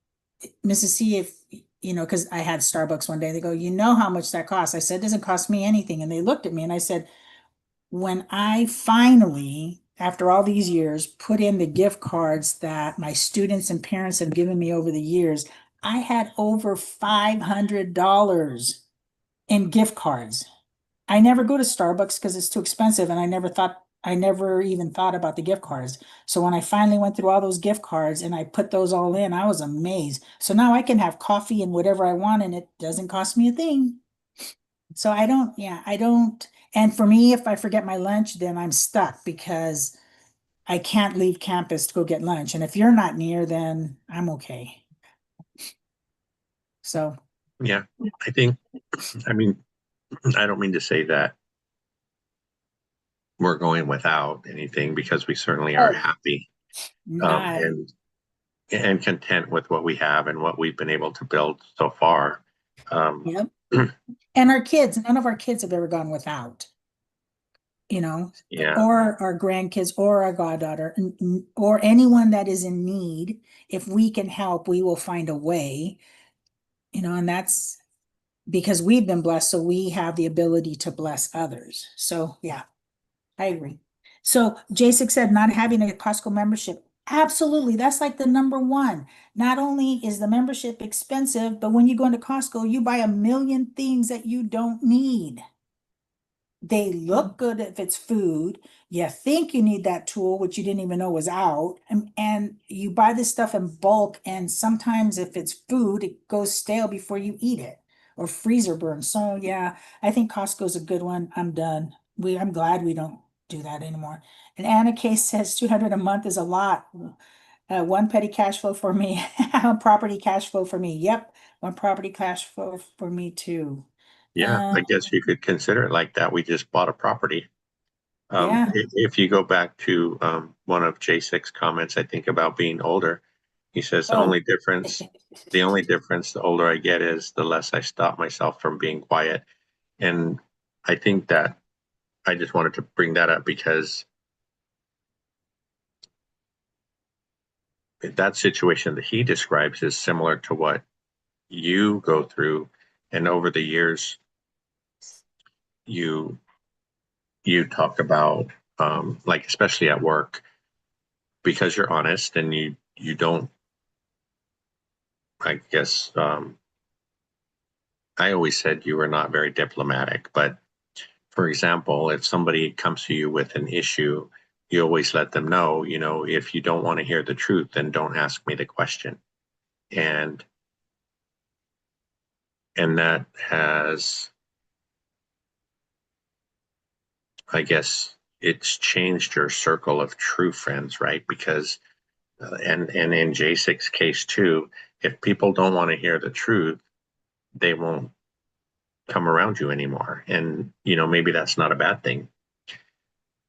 Mrs. C, if because I had Starbucks one day, they go, you know how much that costs. I said, it doesn't cost me anything. And they looked at me and I said, when I finally, after all these years, put in the gift cards that my students and parents have given me over the years, I had over $500 in gift cards. I never go to Starbucks because it's too expensive, and I never even thought about the gift cards. So when I finally went through all those gift cards and I put those all in, I was amazed. So now I can have coffee and whatever I want, and it doesn't cost me a thing. So I don't. And for me, if I forget my lunch, then I'm stuck because I can't leave campus to go get lunch. And if you're not near, then I'm okay. So, Yeah, I think, I mean, I don't mean to say that we're going without anything because we certainly are oh, happy not, and content with what we have and what we've been able to build so far. Um, yep. And our kids, none of our kids have ever gone without, yeah, or our grandkids or our goddaughter or anyone that is in need. If we can help, we will find a way, and that's because we've been blessed. So we have the ability to bless others. So yeah, I agree. So Jacek said not having a Costco membership. Absolutely. That's like the number one. Not only is the membership expensive, but when you go into Costco, you buy a million things that you don't need. They look good if it's food. You think you need that tool, which you didn't even know was out. And you buy this stuff in bulk. And sometimes if it's food, it goes stale before you eat it or freezer burn. So yeah, I think Costco's a good one. I'm done. I'm glad we don't do that anymore. And Anna Case says 200 a month is a lot. One petty cash flow for me, property cash flow for me. Yep, one property cash flow for me too. Yeah, Uh, I guess you could consider it like that. We just bought a property. yeah. If you go back to one of J6 comments, I think about being older, he says Oh, the only difference the older I get is the less I stop myself from being quiet. And I think that I just wanted to bring that up because that situation that he describes is similar to what you go through. And over the years, you you talk about like especially at work because you're honest and you don't I guess I always said you were not very diplomatic, but for example, if somebody comes to you with an issue, you always let them know, if you don't want to hear the truth, then don't ask me the question. And that has, I guess, it's changed your circle of true friends, right? Because and in J6 case too, if people don't want to hear the truth, they won't come around you anymore. And maybe that's not a bad thing.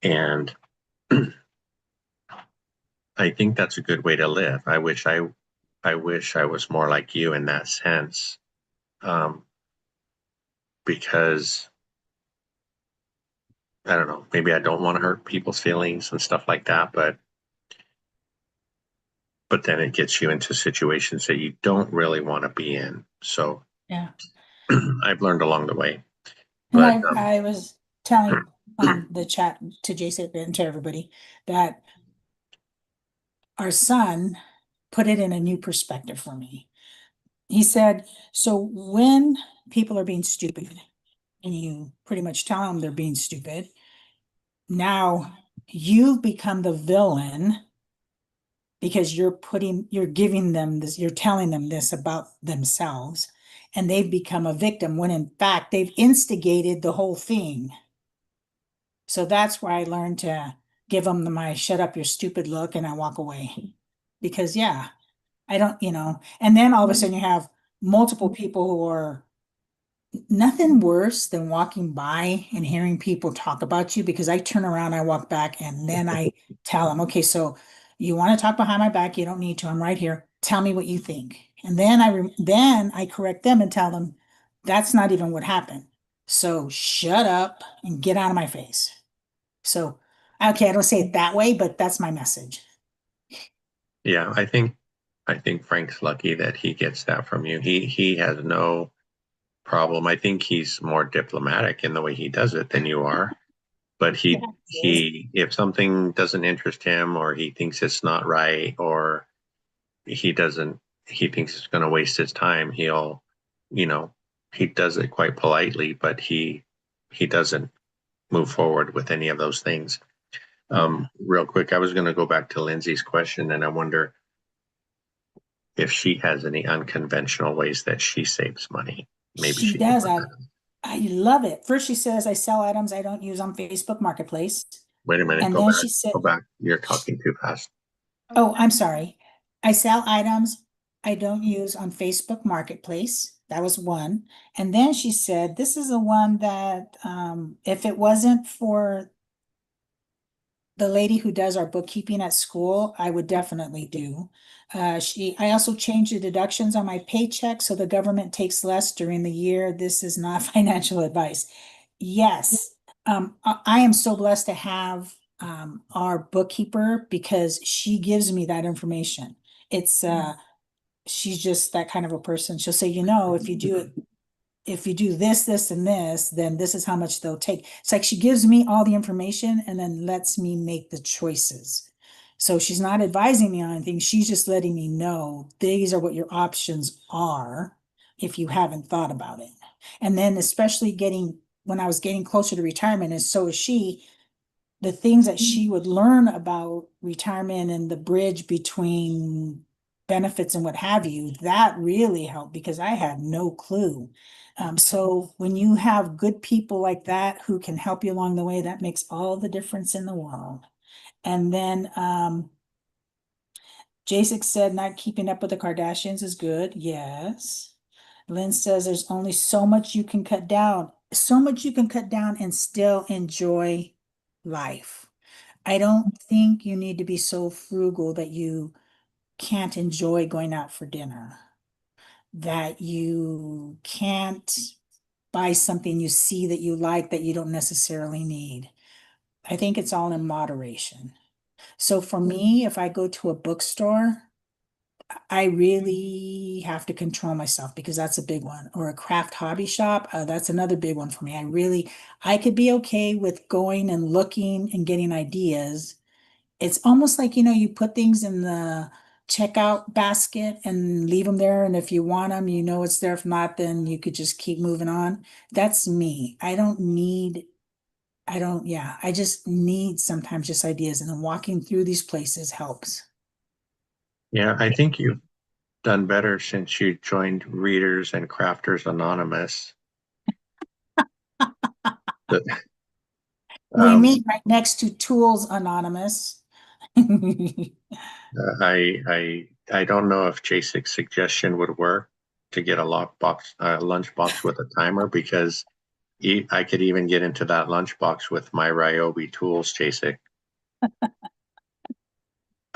And I think that's a good way to live. I wish I was more like you in that sense, um, because I don't know, maybe I don't want to hurt people's feelings and stuff like that, but then it gets you into situations that you don't really want to be in. So yeah. I've learned along the way. And But I was telling on the chat to Jason and to everybody that our son put it in a new perspective for me. He said, so when people are being stupid and you pretty much tell them they're being stupid, now you've become the villain because you're giving them this, you're telling them this about themselves, and they've become a victim when in fact they've instigated the whole thing. So that's where I learned to give them my shut up, your stupid look, and I walk away. Because yeah, I don't, and then all of a sudden you have multiple people who are nothing worse than walking by and hearing people talk about you, because I turn around, I walk back, and then I tell them, okay, so you want to talk behind my back, you don't need to. I'm right here. Tell me what you think. And then I correct them and tell them that's not even what happened. So shut up and get out of my face. So okay, I don't say it that way, but that's my message. yeah, I think Frank's lucky that he gets that from you. He has no problem. I think he's more diplomatic in the way he does it than you are. But he Yes. he if something doesn't interest him or he thinks it's not right or he doesn't he thinks it's going to waste his time, you know, he does it quite politely, but he doesn't move forward with any of those things. Real quick, I was going to go back to Lindsay's question, and I wonder if she has any unconventional ways that she saves money. Maybe She she can does. put that in. I love it. First, she says, I sell items I don't use on Facebook Marketplace. Wait a minute, And go then back, she said, go back. You're talking too fast. oh, I'm sorry. I sell items I don't use on Facebook Marketplace. That was one. And then she said, this is the one that if it wasn't for the lady who does our bookkeeping at school, I would definitely do. I also changed the deductions on my paycheck so the government takes less during the year. This is not financial advice. Yes, I am so blessed to have our bookkeeper because she gives me that information. It's she's just that kind of a person. She'll say, if you do this, this, and this, then this is how much they'll take. It's like she gives me all the information and then lets me make the choices. So she's not advising me on anything. She's just letting me know these are what your options are if you haven't thought about it. And then especially when I was getting closer to retirement, and so is she, the things that she would learn about retirement and the bridge between benefits and what have you, that really helped because I had no clue. So when you have good people like that who can help you along the way, that makes all the difference in the world. And then Jasek said not keeping up with the Kardashians is good. Yes. Lynn says there's only so much you can cut down, so much you can cut down and still enjoy life. I don't think you need to be so frugal that you can't enjoy going out for dinner, that you can't buy something you see that you like that you don't necessarily need. I think it's all in moderation. So for me, if I go to a bookstore, I really have to control myself because that's a big one. Or a craft hobby shop, that's another big one for me. I could be okay with going and looking and getting ideas. It's almost like, you put things in the checkout basket and leave them there. And if you want them, you know it's there. If not, then you could just keep moving on. That's me. I just need sometimes just ideas. And then walking through these places helps. Yeah, I think you've done better since you joined Readers and Crafters Anonymous. But, We um, meet right next to Tools Anonymous. I don't know if Jasek's suggestion would work to get a lunchbox with a timer because I could even get into that lunchbox with my Ryobi tools, Jasek.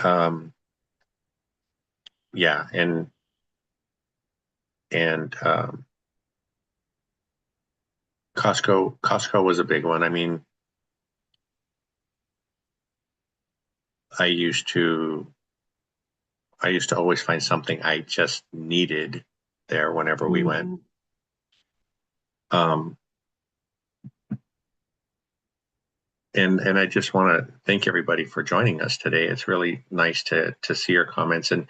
Um, yeah, and Costco was a big one. I mean, I used to I used to always find something I just needed there whenever we went. Mhm. Um, and I just want to thank everybody for joining us today. It's really nice to see your comments. And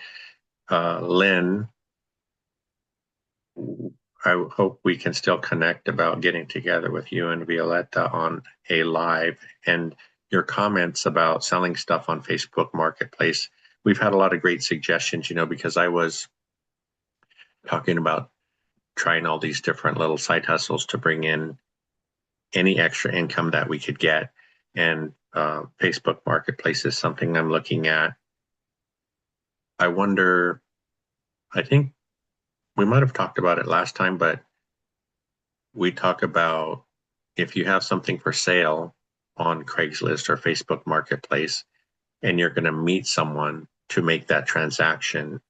Lynn, I hope we can still connect about getting together with you and Violetta on a live. And your comments about selling stuff on Facebook Marketplace. We've had a lot of great suggestions, because I was talking about trying all these different little side hustles to bring in any extra income that we could get. And Facebook Marketplace is something I'm looking at. I wonder, I think we might have talked about it last time, but we talk about if you have something for sale on Craigslist or Facebook Marketplace and you're going to meet someone to make that transaction,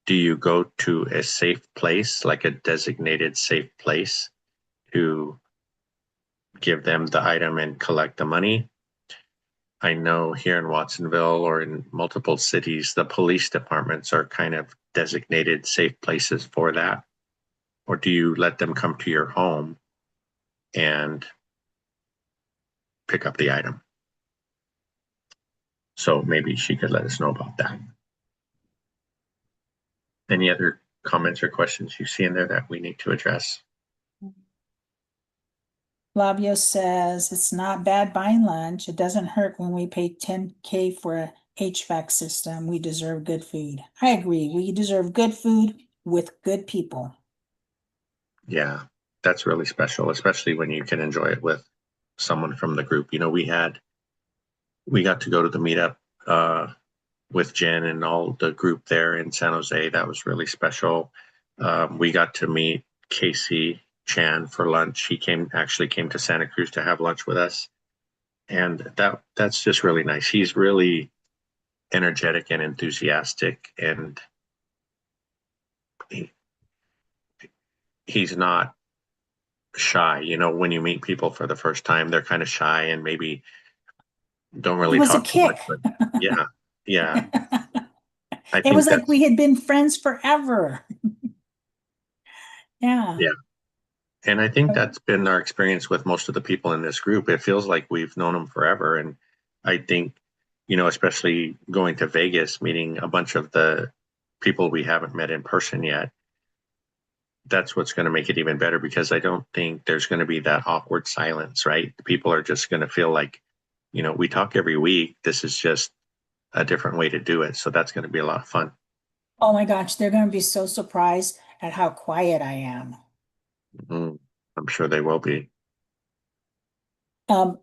do you go to a safe place, like a designated safe place, to give them the item and collect the money? I know here in Watsonville or in multiple cities, the police departments are kind of designated safe places for that. Or do you let them come to your home and pick up the item? So maybe she could let us know about that. Any other comments or questions you see in there that we need to address? Flavio says it's not bad buying lunch. It doesn't hurt when we pay 10K for a HVAC system. We deserve good food. I agree. We deserve good food with good people. Yeah, that's really special, especially when you can enjoy it with someone from the group. We got to go to the meetup with Jen and all the group there in San Jose. That was really special. We got to meet Casey Chan for lunch. He actually came to Santa Cruz to have lunch with us, and that's just really nice. He's really energetic and enthusiastic, and he, he's not shy. When you meet people for the first time, they're kind of shy and maybe don't It really was a talk too much. kick. But yeah, yeah, I It was think like that's we had been friends forever. Yeah. yeah. And I think that's been our experience with most of the people in this group. It feels like we've known them forever. And I think, especially going to Vegas, meeting a bunch of the people we haven't met in person yet, that's what's going to make it even better because I don't think there's going to be that awkward silence, right? People are just going to feel like, we talk every week. This is just a different way to do it. So that's going to be a lot of fun. Oh my gosh, they're going to be so surprised at how quiet I am. Mm, I'm sure they will be.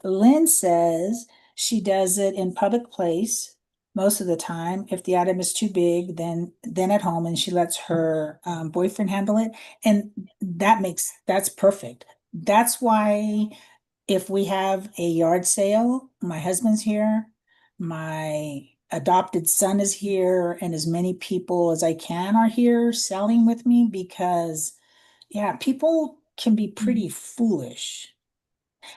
Lynn says she does it in public place most of the time. If the item is too big, then at home, and she lets her boyfriend handle it. And that's perfect. That's why if we have a yard sale, my husband's here, my adopted son is here, and as many people as I can are here selling with me because yeah, people can be pretty foolish.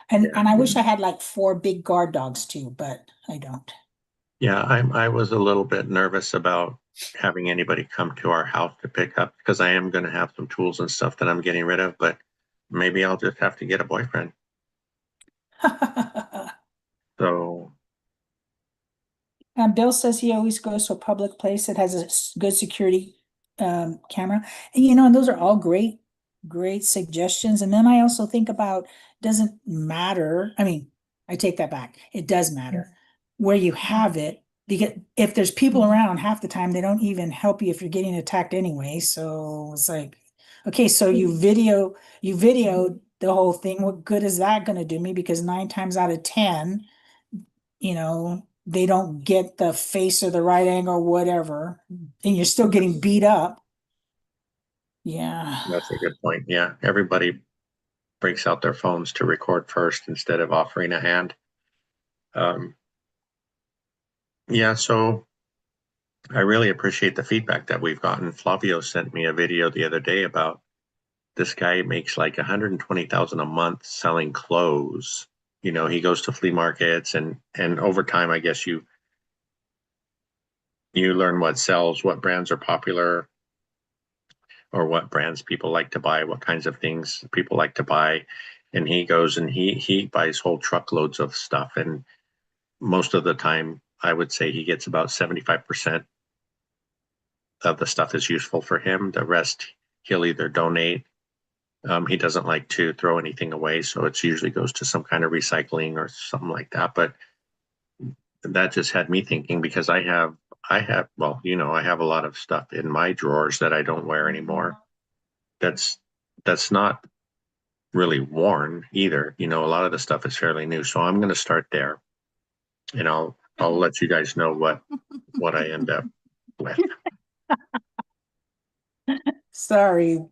And I wish I had like four big guard dogs too, but I don't. Yeah, I was a little bit nervous about having anybody come to our house to pick up because I am going to have some tools and stuff that I'm getting rid of, but maybe I'll just have to get a boyfriend. So, Bill says he always goes to a public place that has a good security camera. And and those are all great suggestions. And then I also think about doesn't matter. I mean, I take that back. It does matter where you have it because if there's people around half the time, they don't even help you if you're getting attacked anyway. So it's like, okay, so you videoed the whole thing. What good is that going to do me? Because nine times out of 10, they don't get the face or the right angle or whatever, and you're still getting beat up. Yeah. that's a good point. Yeah, everybody breaks out their phones to record first instead of offering a hand. Um, yeah, so I really appreciate the feedback that we've gotten. Flavio sent me a video the other day about this guy makes like 120,000 a month selling clothes. He goes to flea markets and over time, I guess you learn what sells, what brands are popular, or what brands people like to buy, what kinds of things people like to buy. And he goes and he buys whole truckloads of stuff. And most of the time, I would say he gets about 75% of the stuff is useful for him. The rest he'll either donate. He doesn't like to throw anything away, so it usually goes to some kind of recycling or something like that. But that just had me thinking because well, I have a lot of stuff in my drawers that I don't wear anymore. That's that's not really worn either. A lot of the stuff is fairly new. So I'm going to start there, and I'll let you guys know what I end up with. Sorry.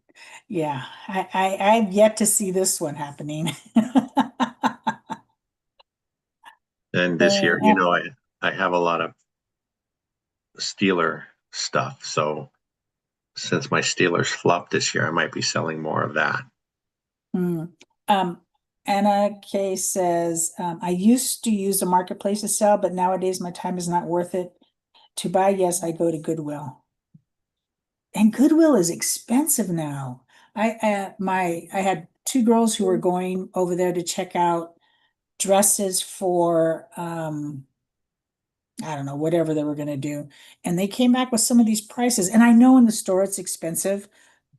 Yeah, I've yet to see this one happening. And this year, Uh, I have a lot of Steeler stuff. So since my Steelers flopped this year, I might be selling more of that. hmm. Um, Anna K says, I used to use the marketplace to sell, but nowadays my time is not worth it to buy. Yes, I go to Goodwill. And Goodwill is expensive now. I had two girls who were going over there to check out dresses for I don't know, whatever they were gonna do. And they came back with some of these prices. And I know in the store it's expensive,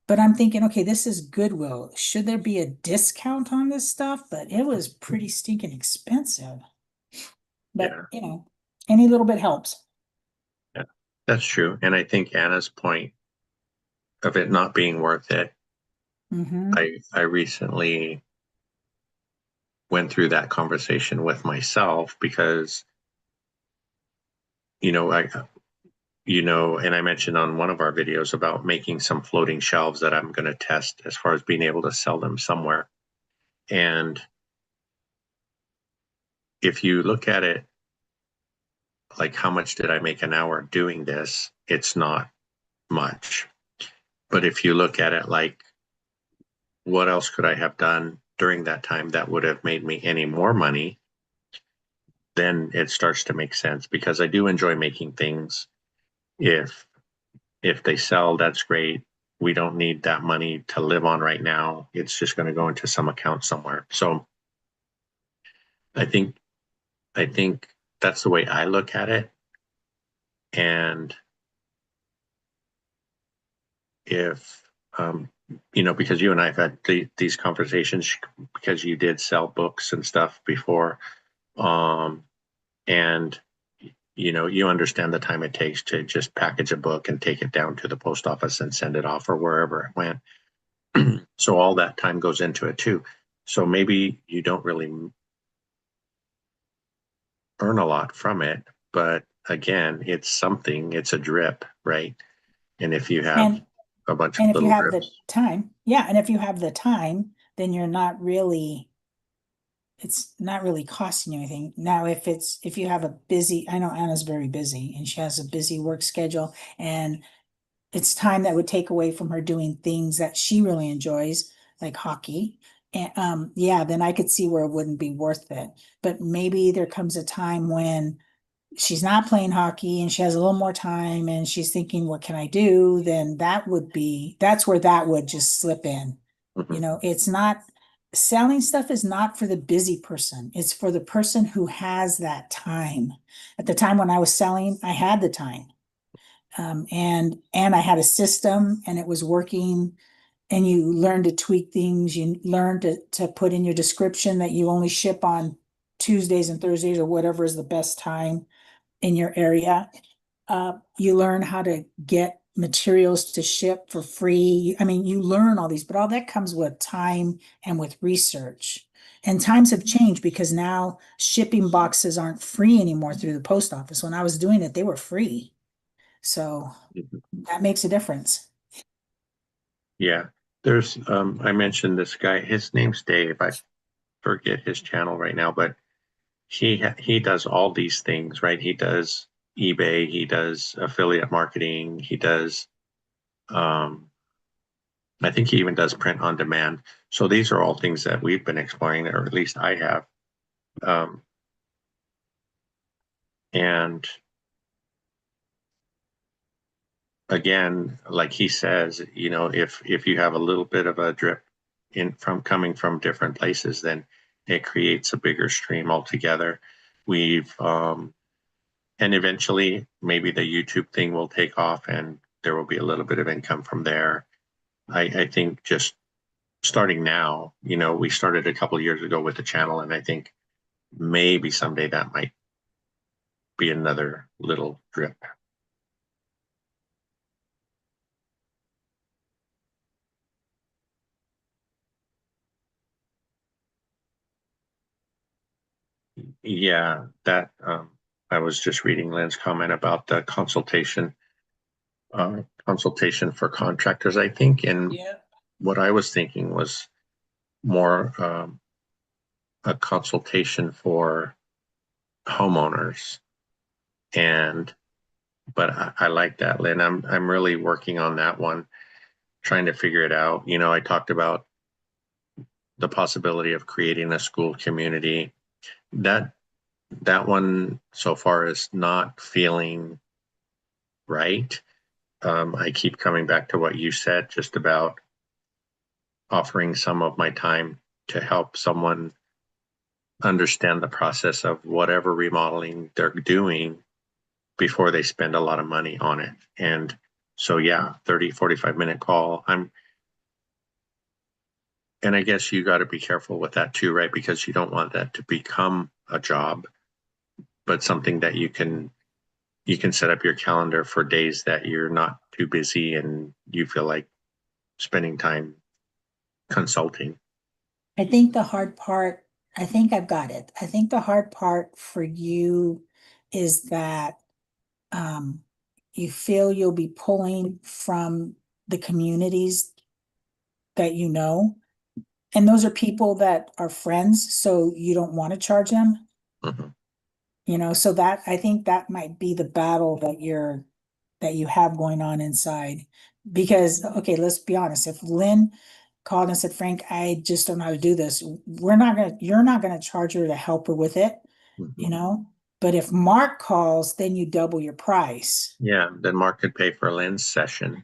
but I'm thinking, okay, this is Goodwill. Should there be a discount on this stuff? But it was pretty stinking expensive. But Yeah, any little bit helps. yeah, that's true. And I think Anna's point of it not being worth it, Mm-hmm. I recently went through that conversation with myself because, you know, I, and I mentioned on one of our videos about making some floating shelves that I'm going to test as far as being able to sell them somewhere. And if you look at it, like how much did I make an hour doing this? It's not much. But if you look at it like what else could I have done during that time that would have made me any more money, then it starts to make sense because I do enjoy making things. If if they sell, that's great. We don't need that money to live on right now. It's just going to go into some account somewhere. So I think I think that's the way I look at it. And if because you and I have had these conversations because you did sell books and stuff before, um, and you understand the time it takes to just package a book and take it down to the post office and send it off or wherever it went. So all that time goes into it too. So maybe you don't really earn a lot from it, but again, it's something, it's a drip, right? And if you have And a bunch of and if you little have the drips, time, yeah, and if you have the time, then you're not really, it's not really costing you anything. Now, if you have a busy, I know Anna's very busy and she has a busy work schedule, and it's time that would take away from her doing things that she really enjoys, like hockey. And yeah, then I could see where it wouldn't be worth it. But maybe there comes a time when she's not playing hockey and she has a little more time and she's thinking, what can I do? Then that's where that would just slip in. You mhm, know, it's not, selling stuff is not for the busy person. It's for the person who has that time. At the time when I was selling, I had the time. And I had a system and it was working, and you learn to tweak things. You learn to put in your description that you only ship on Tuesdays and Thursdays or whatever is the best time in your area. You learn how to get materials to ship for free. I mean, you learn all these, but all that comes with time and with research. And times have changed because now shipping boxes aren't free anymore through the post office. When I was doing it, they were free. So mhm. that makes a difference. Yeah. I mentioned this guy, his name's Dave. I forget his channel right now, but he does all these things, right? He does eBay, he does affiliate marketing, he does um I think he even does print on demand. So these are all things that we've been exploring, or at least I have. Um, and again, like he says, if you have a little bit of a drip in from coming from different places, then it creates a bigger stream altogether. We've and eventually maybe the YouTube thing will take off and there will be a little bit of income from there. I think just starting now, we started a couple of years ago with the channel, and I think maybe someday that might be another little drip. Yeah, that I was just reading Lynn's comment about the consultation for contractors, I think, and Yeah. what I was thinking was more a consultation for homeowners. And but I like that, Lynn. I'm really working on that one, trying to figure it out. I talked about the possibility of creating a school community. That that one so far is not feeling right. I keep coming back to what you said just about offering some of my time to help someone understand the process of whatever remodeling they're doing before they spend a lot of money on it. And so, yeah, 30-45 minute call. And I guess you got to be careful with that too, right? Because you don't want that to become a job, but something that you can set up your calendar for days that you're not too busy and you feel like spending time consulting. I think the hard part, I think I've got it. I think the hard part for you is that um you feel you'll be pulling from the communities that you know. And those are people that are friends, so you don't want to charge them, Mhm. so that I think that might be the battle that you have going on inside. Because, okay, let's be honest, if Lynn called and said, Frank, I just don't know how to do this, you're not gonna charge her to help her with it, you Mhm. know? But if Mark calls, then you double your price. Yeah, then Mark could pay for Lynn's session.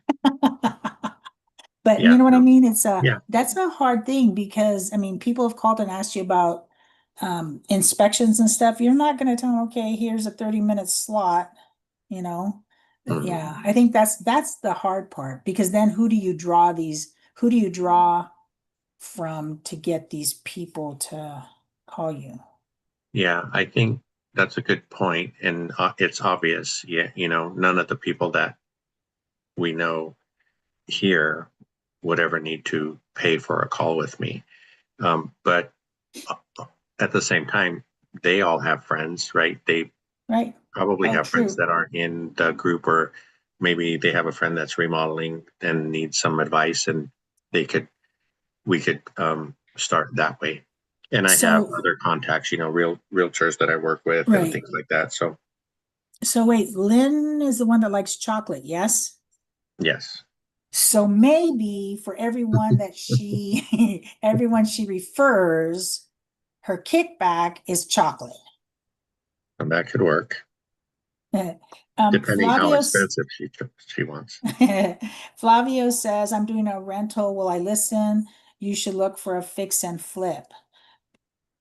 But Yeah, you know what I no, mean? yeah. That's a hard thing because I mean, people have called and asked you about inspections and stuff. You're not gonna tell them, okay, here's a 30-minute slot, you know? Mhm. Yeah, I think that's the hard part because then who do you draw from to get these people to call you? Yeah, I think that's a good point, and it's obvious. Yeah, none of the people that we know here would ever need to pay for a call with me. But at the same time, they all have friends, right? right. Probably Oh, have friends true. that aren't in the group, or maybe they have a friend that's remodeling and needs some advice, and they could we could start that way. And I have So, other contacts, realtors that I work with and right. things like that. So So wait, Lynn is the one that likes chocolate, yes? yes, So maybe for everyone that everyone she refers, her kickback is chocolate. and that could work depending how Flavio's expensive she wants. Flavio says, I'm doing a rental. Will I listen? You should look for a fix and flip.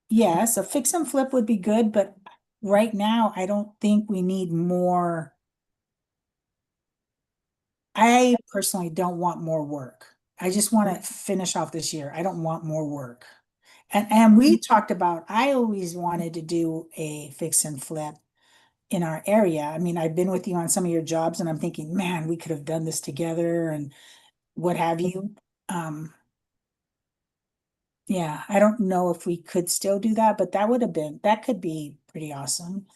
Yes, a fix and flip would be good, but right now I don't think we need more. I personally don't want more work. I just want to finish off this year. I don't want more work. And we talked about, I always wanted to do a fix and flip in our area. I mean, I've been with you on some of your jobs and I'm thinking, man, we could have done this together and what have you. Um, yeah, I don't know if we could still do that, but that could be pretty awesome.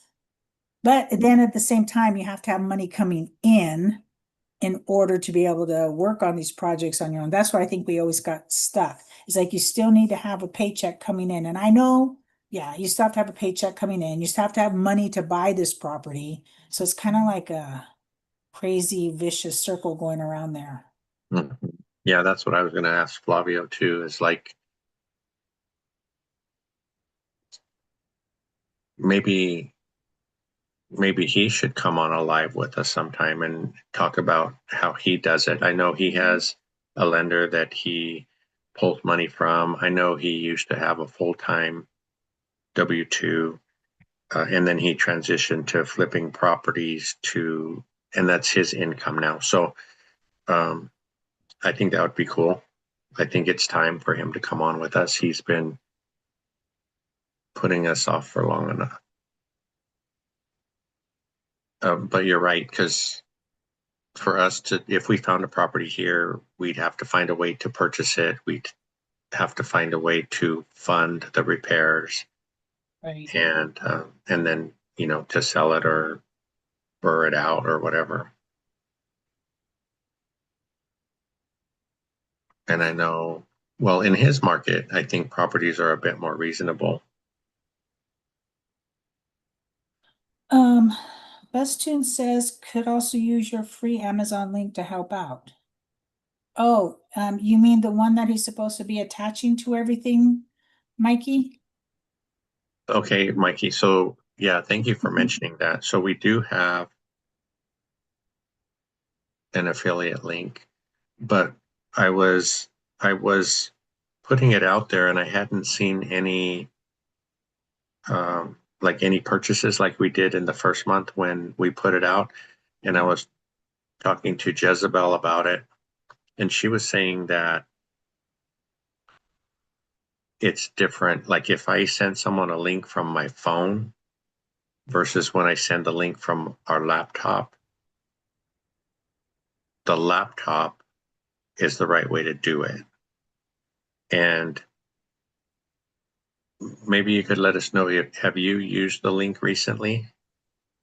But then at the same time, you have to have money coming in order to be able to work on these projects on your own. That's why I think we always got stuck. It's like you still need to have a paycheck coming in. And I know, yeah, you still have to have a paycheck coming in. You still have to have money to buy this property. So it's kind of like a crazy, vicious circle going around there. Mhm. Yeah, that's what I was going to ask Flavio too. Is like maybe maybe he should come on a live with us sometime and talk about how he does it. I know he has a lender that he pulls money from. I know he used to have a full-time W-2, and then he transitioned to flipping properties and that's his income now. So um, I think that would be cool. I think it's time for him to come on with us. He's been putting us off for long enough. But you're right, because for us to, if we found a property here, we'd have to find a way to purchase it. We'd have to find a way to fund the repairs Right. and then, to sell it or burr it out or whatever. And I know, well, in his market, I think properties are a bit more reasonable. Um, Bestune says could also use your free Amazon link to help out. Oh, you mean the one that he's supposed to be attaching to everything, Mikey? Okay, Mikey. So yeah, thank you for mentioning that. So we do have an affiliate link, but I was I was putting it out there and I hadn't seen like any purchases like we did in the first month when we put it out. And I was talking to Jezebel about it, and she was saying that it's different. Like if I send someone a link from my phone versus when I send a link from our laptop, the laptop is the right way to do it. And maybe you could let us know if have you used the link recently,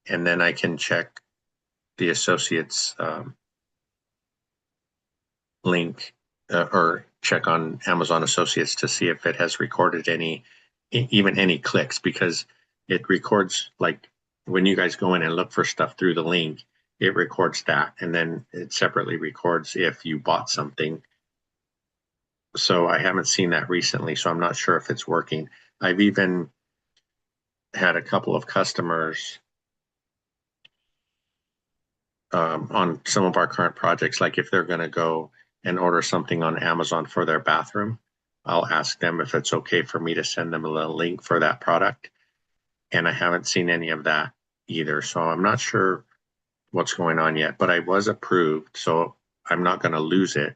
and then I can check the associates link or check on Amazon Associates to see if it has recorded even any clicks, because it records, like when you guys go in and look for stuff through the link, it records that, and then it separately records if you bought something. So I haven't seen that recently, so I'm not sure if it's working. I've even had a couple of customers on some of our current projects, like if they're going to go and order something on Amazon for their bathroom, I'll ask them if it's okay for me to send them a link for that product. And I haven't seen any of that either. So I'm not sure what's going on yet, but I was approved. So I'm not going to lose it.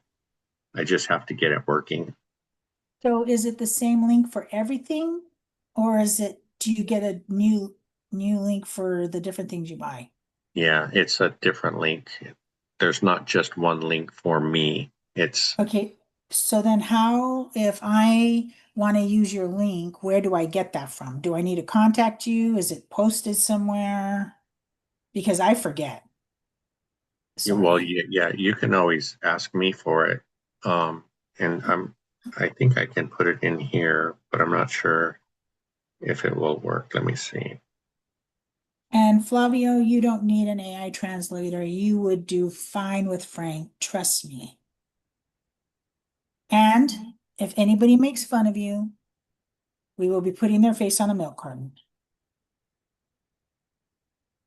I just have to get it working. So is it the same link for everything? Or do you get a new link for the different things you buy? Yeah, it's a different link. There's not just one link for me. It's Okay, So then how, if I want to use your link, where do I get that from? Do I need to contact you? Is it posted somewhere? Because I forget. Well, Sorry. yeah, you can always ask me for it. Um, and I think I can put it in here, but I'm not sure if it will work. Let me see. And Flavio, you don't need an AI translator. You would do fine with Frank. Trust me. And if anybody makes fun of you, we will be putting their face on a milk carton.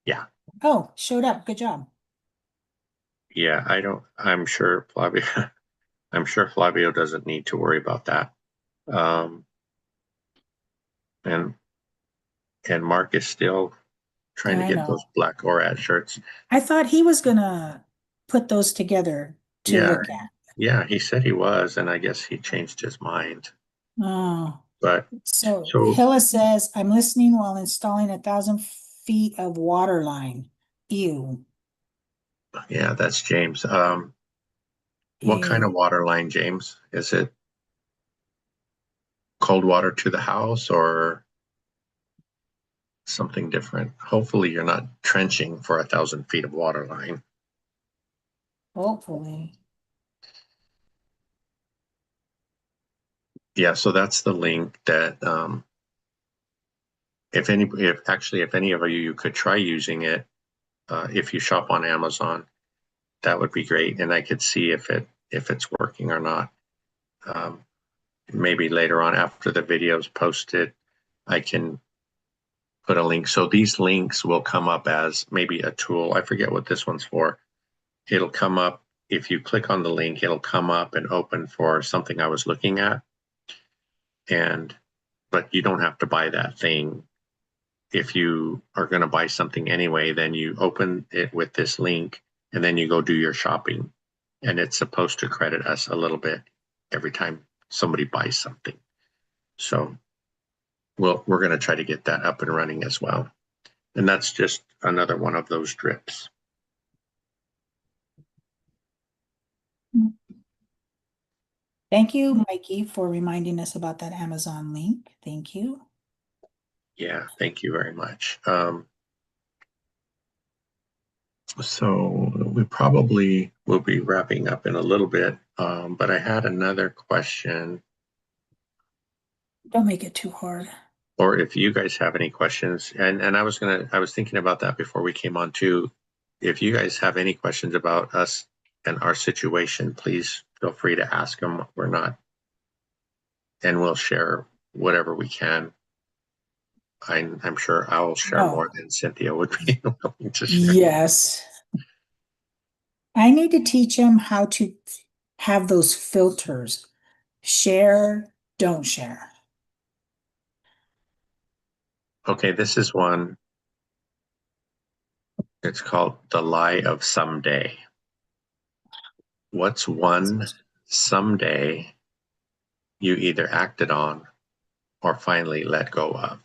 Yeah, Oh, showed up. Good job. yeah, I'm sure Flavio, I'm sure Flavio doesn't need to worry about that. Um, and Mark is still trying to I get those know. black ORAD shirts. I thought he was gonna put those together to Yeah, look at. yeah, he said he was, and I guess he changed his mind. Oh, But so so Hilla says, I'm listening while installing 1,000 feet of water line. Ew. yeah, that's James. What kind of Ew. water line, James? Is it cold water to the house or something different? Hopefully, you're not trenching for 1,000 feet of water line. Hopefully. Yeah, so that's the link that if any of you could try using it, if you shop on Amazon, that would be great, and I could see if it's working or not. Um, Maybe later on after the video is posted, I can put a link. So these links will come up as maybe a tool. I forget what this one's for. It'll come up if you click on the link, it'll come up and open for something I was looking at. And but you don't have to buy that thing. If you are going to buy something anyway, then you open it with this link and then you go do your shopping. And it's supposed to credit us a little bit every time somebody buys something. So we're going to try to get that up and running as well. And that's just another one of those drips. Thank you, Mikey, for reminding us about that Amazon link. Thank you. Yeah, thank you very much. So we probably will be wrapping up in a little bit, but I had another question, Don't make it too hard. or if you guys have any questions, and I was thinking about that before we came on too. If you guys have any questions about us and our situation, please feel free to ask them. We're not, and we'll share whatever we can. I'm sure I will share Oh, more than Cynthia would be willing to share. yes. I need to teach him how to have those filters. Share, don't share. Okay, this is one. It's called The Lie of Someday. What's one someday you either acted on or finally let go of?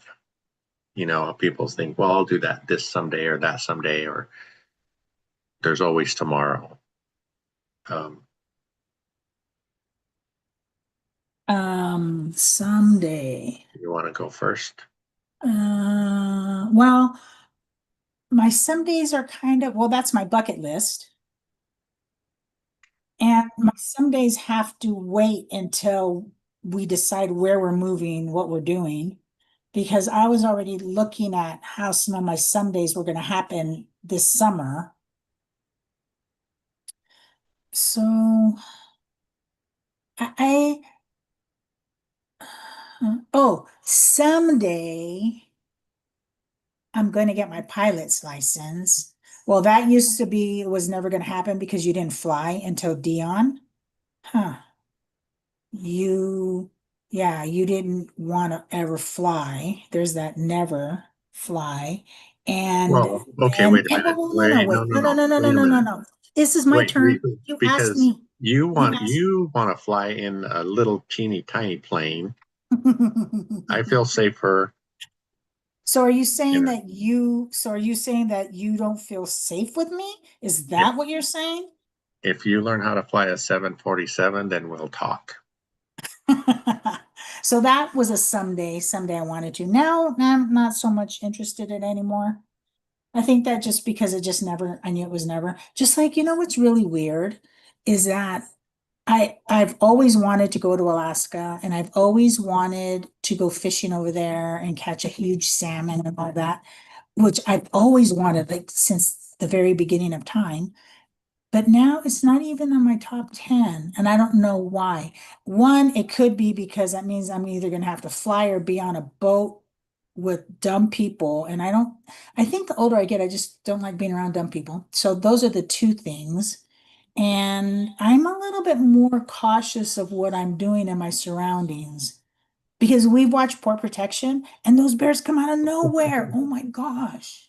You know, people think, well, I'll do that this someday or that someday, or there's always tomorrow. Um, Someday. you want to go first? Well, my some days are kind of, well, that's my bucket list. And my some days have to wait until we decide where we're moving, what we're doing, because I was already looking at how some of my some days were going to happen this summer. So I, oh, someday I'm going to get my pilot's license. Well, that used to be, it was never going to happen because you didn't fly until Dion. Huh. You, yeah, you didn't want to ever fly. There's that never fly. And Well, okay, then, wait a and minute. no, Wait, no, wait, no, no, no, no. no, no, no, Wait a no, no, minute. no. This is my Wait, turn. You asked because me. You asked. you want to fly in a little teeny tiny plane. I feel safer So are you in saying a, that you, so are you saying that you don't feel safe with me? Is yeah, that what you're saying? if you learn how to fly a 747, then we'll talk. So that was a someday I wanted to. Now I'm not so much interested in it anymore. I think that just because it just never, I knew it was never. Just like, what's really weird is that I've always wanted to go to Alaska and I've always wanted to go fishing over there and catch a huge salmon and all that, which I've always wanted like since the very beginning of time. But now it's not even on my top 10, and I don't know why. One, it could be because that means I'm either going to have to fly or be on a boat with dumb people. And I think the older I get, I just don't like being around dumb people. So those are the two things. And I'm a little bit more cautious of what I'm doing in my surroundings because we've watched Port Protection and those bears come out of nowhere. Oh my gosh.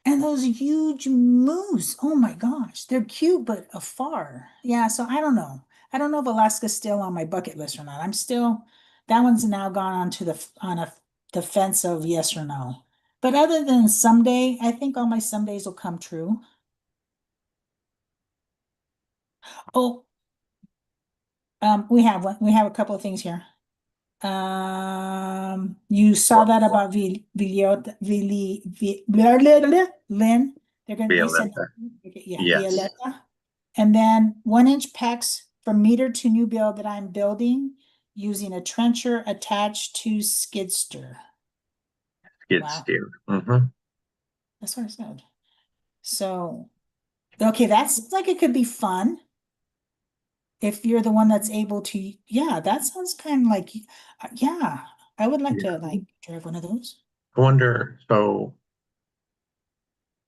And those huge moose. Oh my gosh. They're cute, but afar. Yeah, so I don't know. I don't know if Alaska's still on my bucket list or not. That one's now gone on to the fence of yes or no. But other than someday, I think all my somedays will come true. Oh, we have a couple of things here. You saw that about blah, blah, blah, Lynn. They said, Violetta. yeah, Yes, Violetta. And then 1 inch pecs from meter to new build that I'm building using a trencher attached to skidster. skid Wow, steer. that's what I said. So, okay, that's like it could be fun if you're the one that's able to. Yeah, that sounds kind of like, yeah, I would like Yeah. to like drive one of those. I wonder, so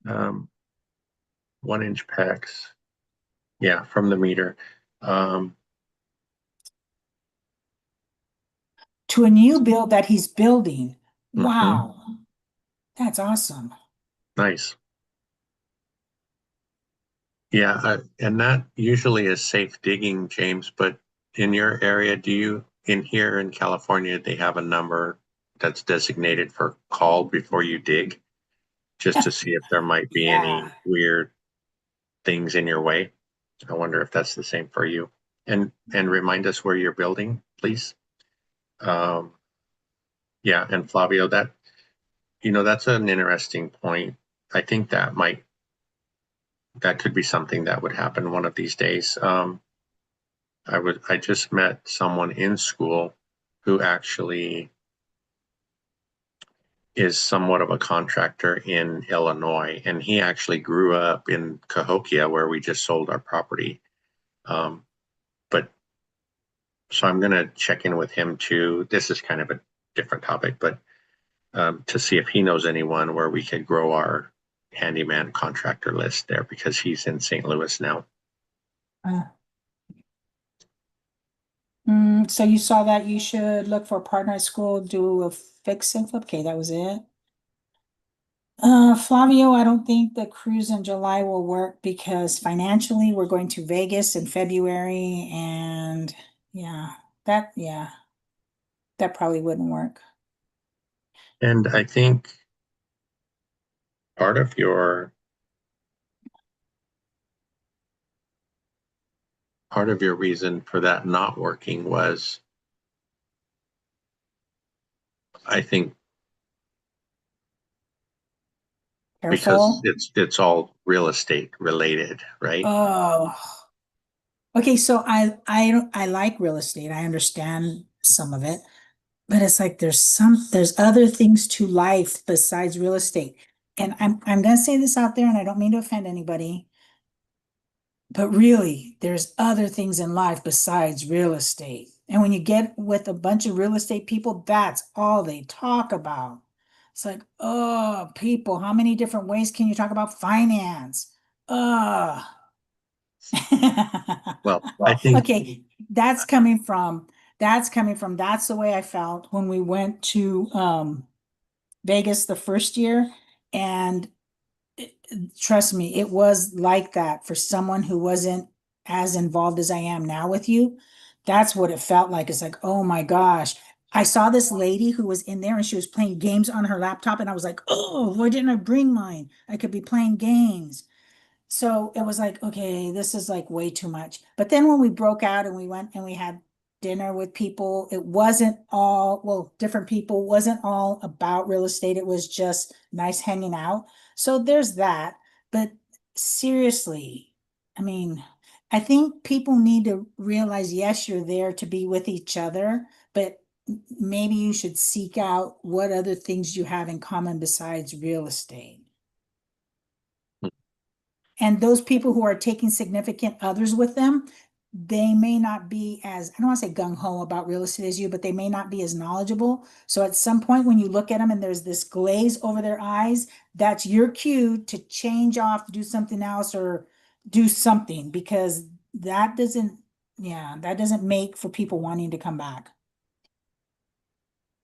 um, 1 inch packs, yeah, from the meter. Um, To a new build that he's building. mhm, Wow, that's awesome. nice. Yeah, and that usually is safe digging, James, but in your area, in here in California, they have a number that's designated for call before you dig, just to see if there might be Yeah. any weird things in your way. I wonder if that's the same for you. And remind us where you're building, please. Um, yeah, and Flavio, that's an interesting point. I think that could be something that would happen one of these days. I just met someone in school who actually is somewhat of a contractor in Illinois, and he actually grew up in Cahokia, where we just sold our property. Um, but so I'm going to check in with him too. This is kind of a different topic, but to see if he knows anyone where we could grow our handyman contractor list there because he's in St. Louis now. Uh, so you saw that you should look for a partner at school, do a fix and flip. Okay, that was it. Flavio, I don't think the cruise in July will work because financially we're going to Vegas in February and yeah, yeah, that probably wouldn't work. And I think part of your part of your reason for that not working was, I think, because Careful. it's all real estate related, right? Oh, okay. So I like real estate. I understand some of it. But it's like there's other things to life besides real estate. And I'm gonna say this out there, and I don't mean to offend anybody, but really, there's other things in life besides real estate. And when you get with a bunch of real estate people, that's all they talk about. It's like, oh, people, how many different ways can you talk about finance? Ugh. Well, I Well, think, okay, that's the way I felt when we went to Vegas the first year. And trust me, it was like that for someone who wasn't as involved as I am now with you. That's what it felt like. It's like, oh my gosh. I saw this lady who was in there and she was playing games on her laptop, and I was like, oh, why didn't I bring mine? I could be playing games. So it was like, okay, this is like way too much. But then when we broke out and we went and we had dinner with people, it wasn't all, well, different people, wasn't all about real estate. It was just nice hanging out. So there's that. But seriously, I mean, I think people need to realize, yes, you're there to be with each other, but maybe you should seek out what other things you have in common besides real estate. And those people who are taking significant others with them, they may not be as, I don't want to say gung ho about real estate as you, but they may not be as knowledgeable. So at some point, when you look at them and there's this glaze over their eyes, that's your cue to change off, do something else, or do something, because that doesn't, yeah, that doesn't make for people wanting to come back.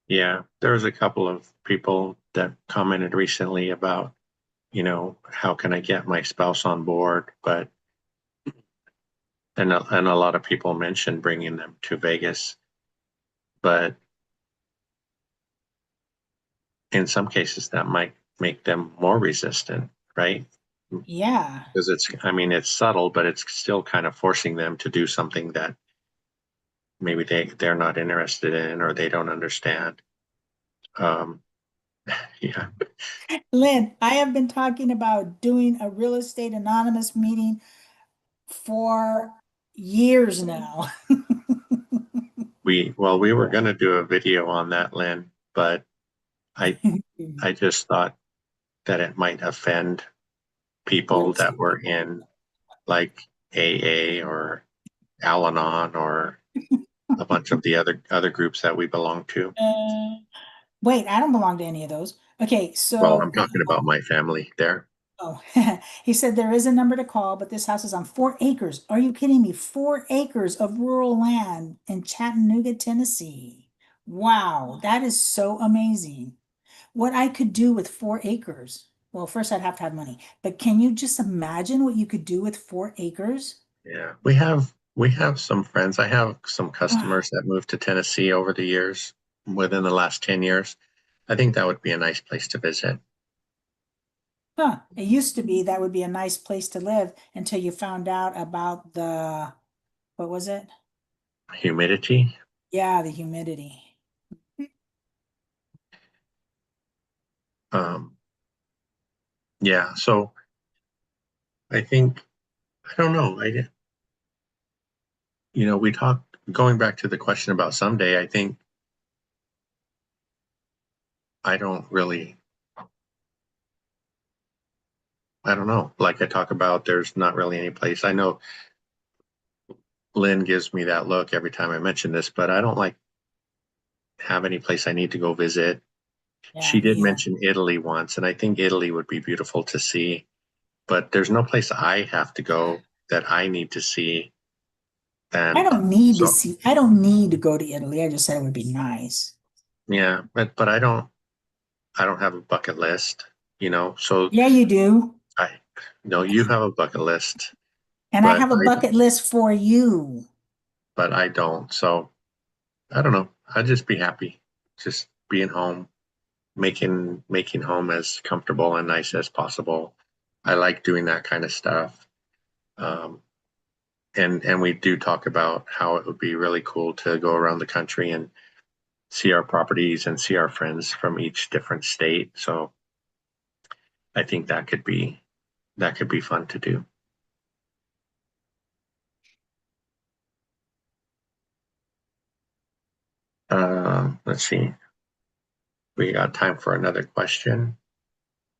Yeah, there was a couple of people that commented recently about, how can I get my spouse on board? But and a lot of people mentioned bringing them to Vegas, but in some cases that might make them more resistant, right? Yeah. Because I mean, it's subtle, but it's still kind of forcing them to do something that maybe they're not interested in or they don't understand. Um, yeah, Lynn, I have been talking about doing a real estate anonymous meeting for years now. we were going to do a video on that, Lynn, but I I just thought that it might offend Real people that estate were people. in like AA or Al-Anon or a bunch of the other groups that we belong to. Uh, Wait, I don't belong to any of those. Okay, Well, I'm so talking about my family there. oh, he said there is a number to call, but this house is on 4 acres. Are you kidding me? 4 acres of rural land in Chattanooga, Tennessee. Wow, that is so amazing. What I could do with 4 acres. Well, first I'd have to have money, but can you just imagine what you could do with 4 acres? Yeah, we have some friends. I have some Ah, customers that moved to Tennessee over the years, within the last 10 years. I think that would be a nice place to visit. huh. It used to be that would be a nice place to live until you found out about what was it? Humidity. Yeah, the humidity. Um, yeah, so I think I don't know. We talked going back to the question about someday. I think I don't really I don't know. Like I talk about, there's not really any place. I know Lynn gives me that look every time I mention this, but I don't like have any place I need to go visit. Yeah, She me did either. mention Italy once, and I think Italy would be beautiful to see, but there's no place I have to go that I need to see. And so, I don't need to go to Italy. I just said it would be nice. yeah, but I don't have a bucket list. So Yeah, you do. I no, you have a bucket list, And I but have a bucket list for you. I don't. So I don't know. I'd just be happy, just being home, making home as comfortable and nice as possible. I like doing that kind of stuff. Um, and we do talk about how it would be really cool to go around the country and see our properties and see our friends from each different state. So I think that could be fun to do. Let's see. We got time for another question.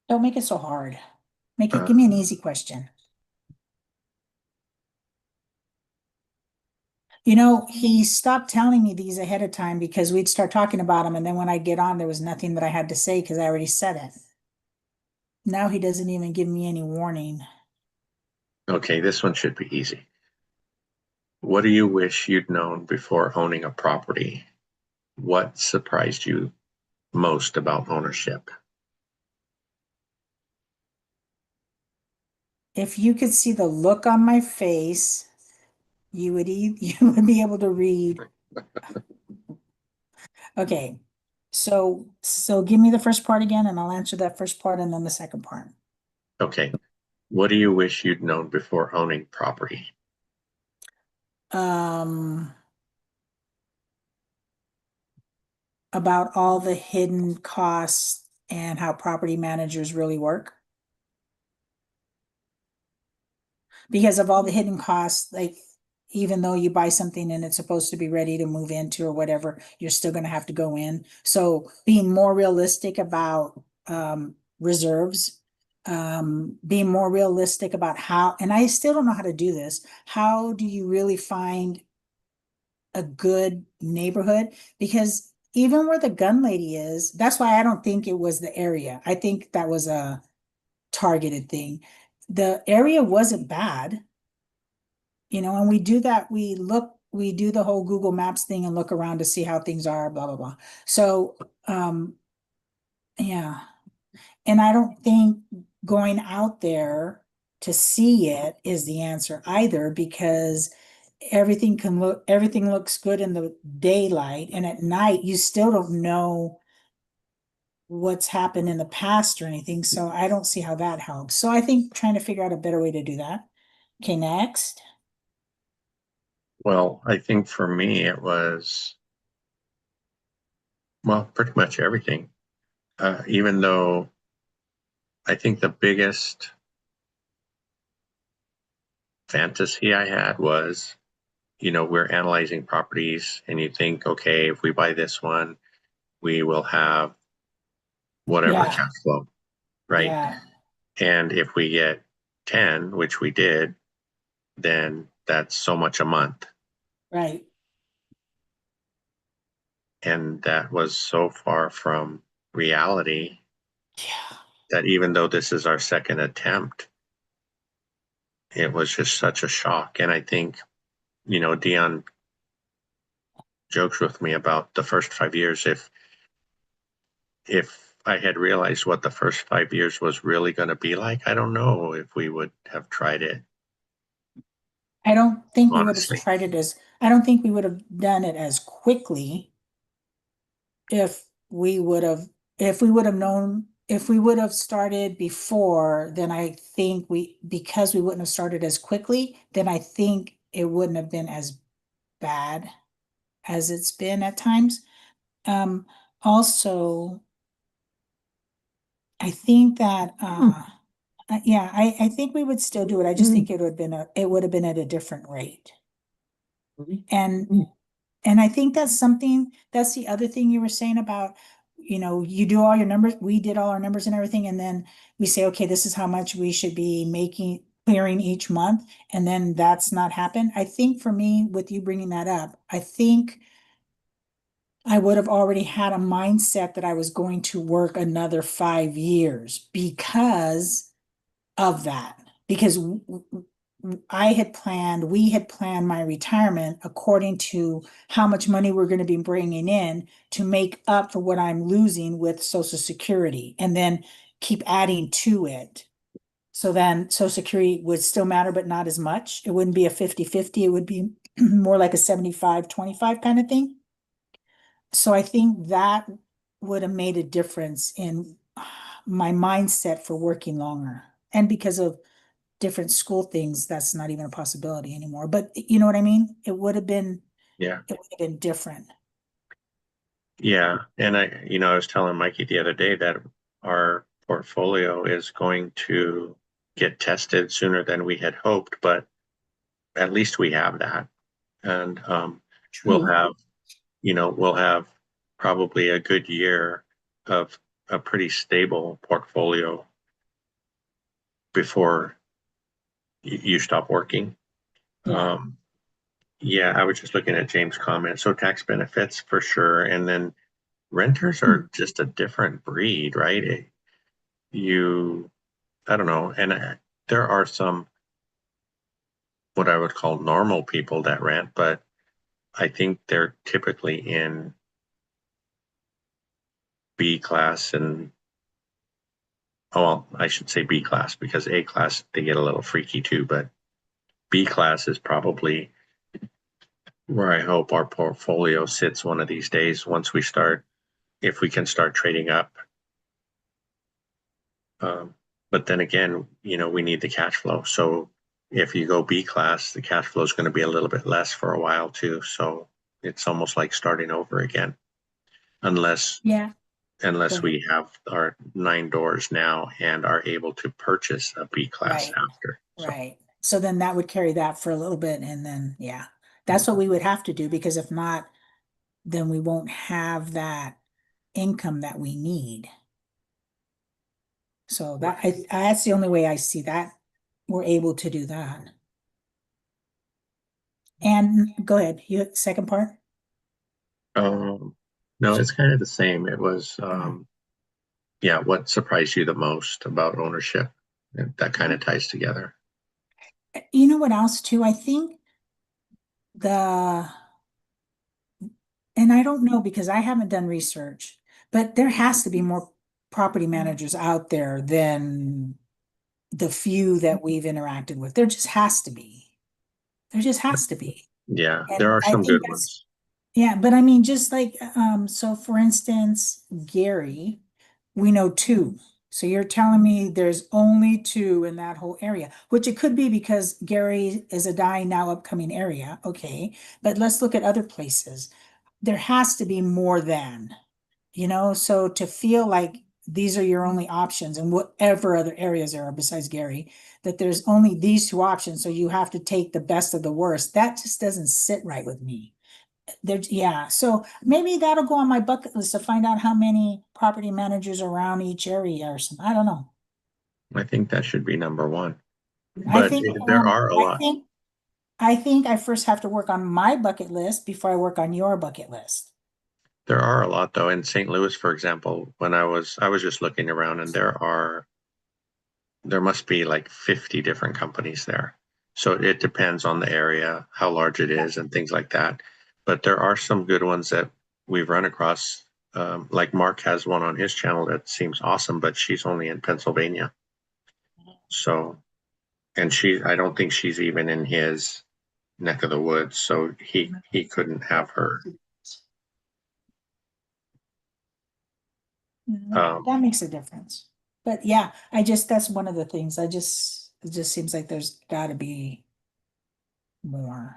Don't make it so hard. Uh, Give me an easy question. You know, he stopped telling me these ahead of time because we'd start talking about them. And then when I get on, there was nothing that I had to say because I already said it. Now he doesn't even give me any warning. okay, this one should be easy. What do you wish you'd known before owning a property? What surprised you most about ownership? If you could see the look on my face, you would be able to read. Okay. So give me the first part again and I'll answer that first part and then the second part. Okay. What do you wish you'd known before owning property? Um, about all the hidden costs and how property managers really work. Because of all the hidden costs, like even though you buy something and it's supposed to be ready to move into or whatever, you're still going to have to go in. So being more realistic about reserves, being more realistic about how, and I still don't know how to do this. How do you really find a good neighborhood? Because even where the gun lady is, that's why I don't think it was the area. I think that was a targeted thing. The area wasn't bad, and we do that. We do the whole Google Maps thing and look around to see how things are, blah, blah, blah. So, yeah. And I don't think going out there to see it is the answer either, because everything looks good in the daylight, and at night you still don't know what's happened in the past or anything. So I don't see how that helps. So I think trying to figure out a better way to do that. Okay, next. Well, I think for me it was, well, pretty much everything. Even though I think the biggest fantasy I had was, we're analyzing properties and you think, okay, if we buy this one, we will have whatever Yeah, cash flow, right? yeah, And if we get 10, which we did, then that's so much a month. right. And that was so far from reality Yeah. that even though this is our second attempt, it was just such a shock. And I think, Dion jokes with me about the first 5 years. If I had realized what the first 5 years was really going to be like, I don't know if we would have tried it, I don't think we would have honestly. tried it as, I don't think we would have done it as quickly if we would have, if we would have started before, then I think because we wouldn't have started as quickly, then I think it wouldn't have been as bad as it's been at times. Um, Also, I think that, yeah, I think we would still do it. I just think it would have been at a different rate. And and I think that's the other thing you were saying about, you do all your numbers, we did all our numbers and everything, and then we say, okay, this is how much we should be clearing each month, and then that's not happened. I think for me, with you bringing that up, I think I would have already had a mindset that I was going to work another 5 years because of that. Because we had planned my retirement according to how much money we're going to be bringing in to make up for what I'm losing with Social Security, and then keep adding to it. So then Social Security would still matter, but not as much. It wouldn't be a 50-50. It would be more like a 75-25 kind of thing. So I think that would have made a difference in my mindset for working longer. And because of different school things, that's not even a possibility anymore. But you know what I mean? Yeah. It would have been different. Yeah. And I was telling Mikey the other day that our portfolio is going to get tested sooner than we had hoped, but at least we have that. And we'll True. have, we'll have probably a good year of a pretty stable portfolio before you stop working. Yeah. Um, yeah, I was just looking at James' comment. So tax benefits for sure. And then renters Hmm. are just a different breed, right? You, I don't know. And there are some what I would call normal people that rent, but I think they're typically in B class and, oh, well, I should say B class because A class, they get a little freaky too, but B class is probably where I hope our portfolio sits one of these days once if we can start trading up. Um, But then again, we need the cash flow. So if you go B class, the cash flow is going to be a little bit less for a while too. So it's almost like starting over again, unless Yeah, go unless ahead. we have our 9 doors now and are able to purchase a B class Right, after. So right. So then that would carry that for a little bit and then, yeah, that's what we would have to do because if not, then we won't have that income that we need. So that's the only way I see that we're able to do that. And go ahead, you second part? um, no, it's kind of the same. It was Uh, yeah, what surprised you the most about ownership? That kind of ties together. You know what else too? I think the and I don't know because I haven't done research, but there has to be more property managers out there than the few that we've interacted with. There just has to be. There just has to be. Yeah, And there are I some think good that's, ones. yeah, but I mean, just like, so for instance, Gary, we know two. So you're telling me there's only two in that whole area, which it could be because Gary is a dying now upcoming area. Okay. But let's look at other places. There has to be more than, so to feel like these are your only options and whatever other areas there are besides Gary, that there's only these two options. So you have to take the best of the worst. That just doesn't sit right with me. Yeah. So maybe that'll go on my bucket list to find out how many property managers around each area or something. I don't know. I think that should be number one. I But think, there are a I lot. think, I think I first have to work on my bucket list before I work on your bucket list. There are a lot though. In St. Louis, for example, when I was just looking around and there must be like 50 different companies there. So it depends on the area, how large it is and things like that. But there are some good ones that we've run across. Like Mark has one on his channel that seems awesome, but she's only in Pennsylvania. So, and I don't think she's even in his neck of the woods. So he couldn't have her. Um, That makes a difference. But yeah, that's one of the things. It just seems like there's gotta be more.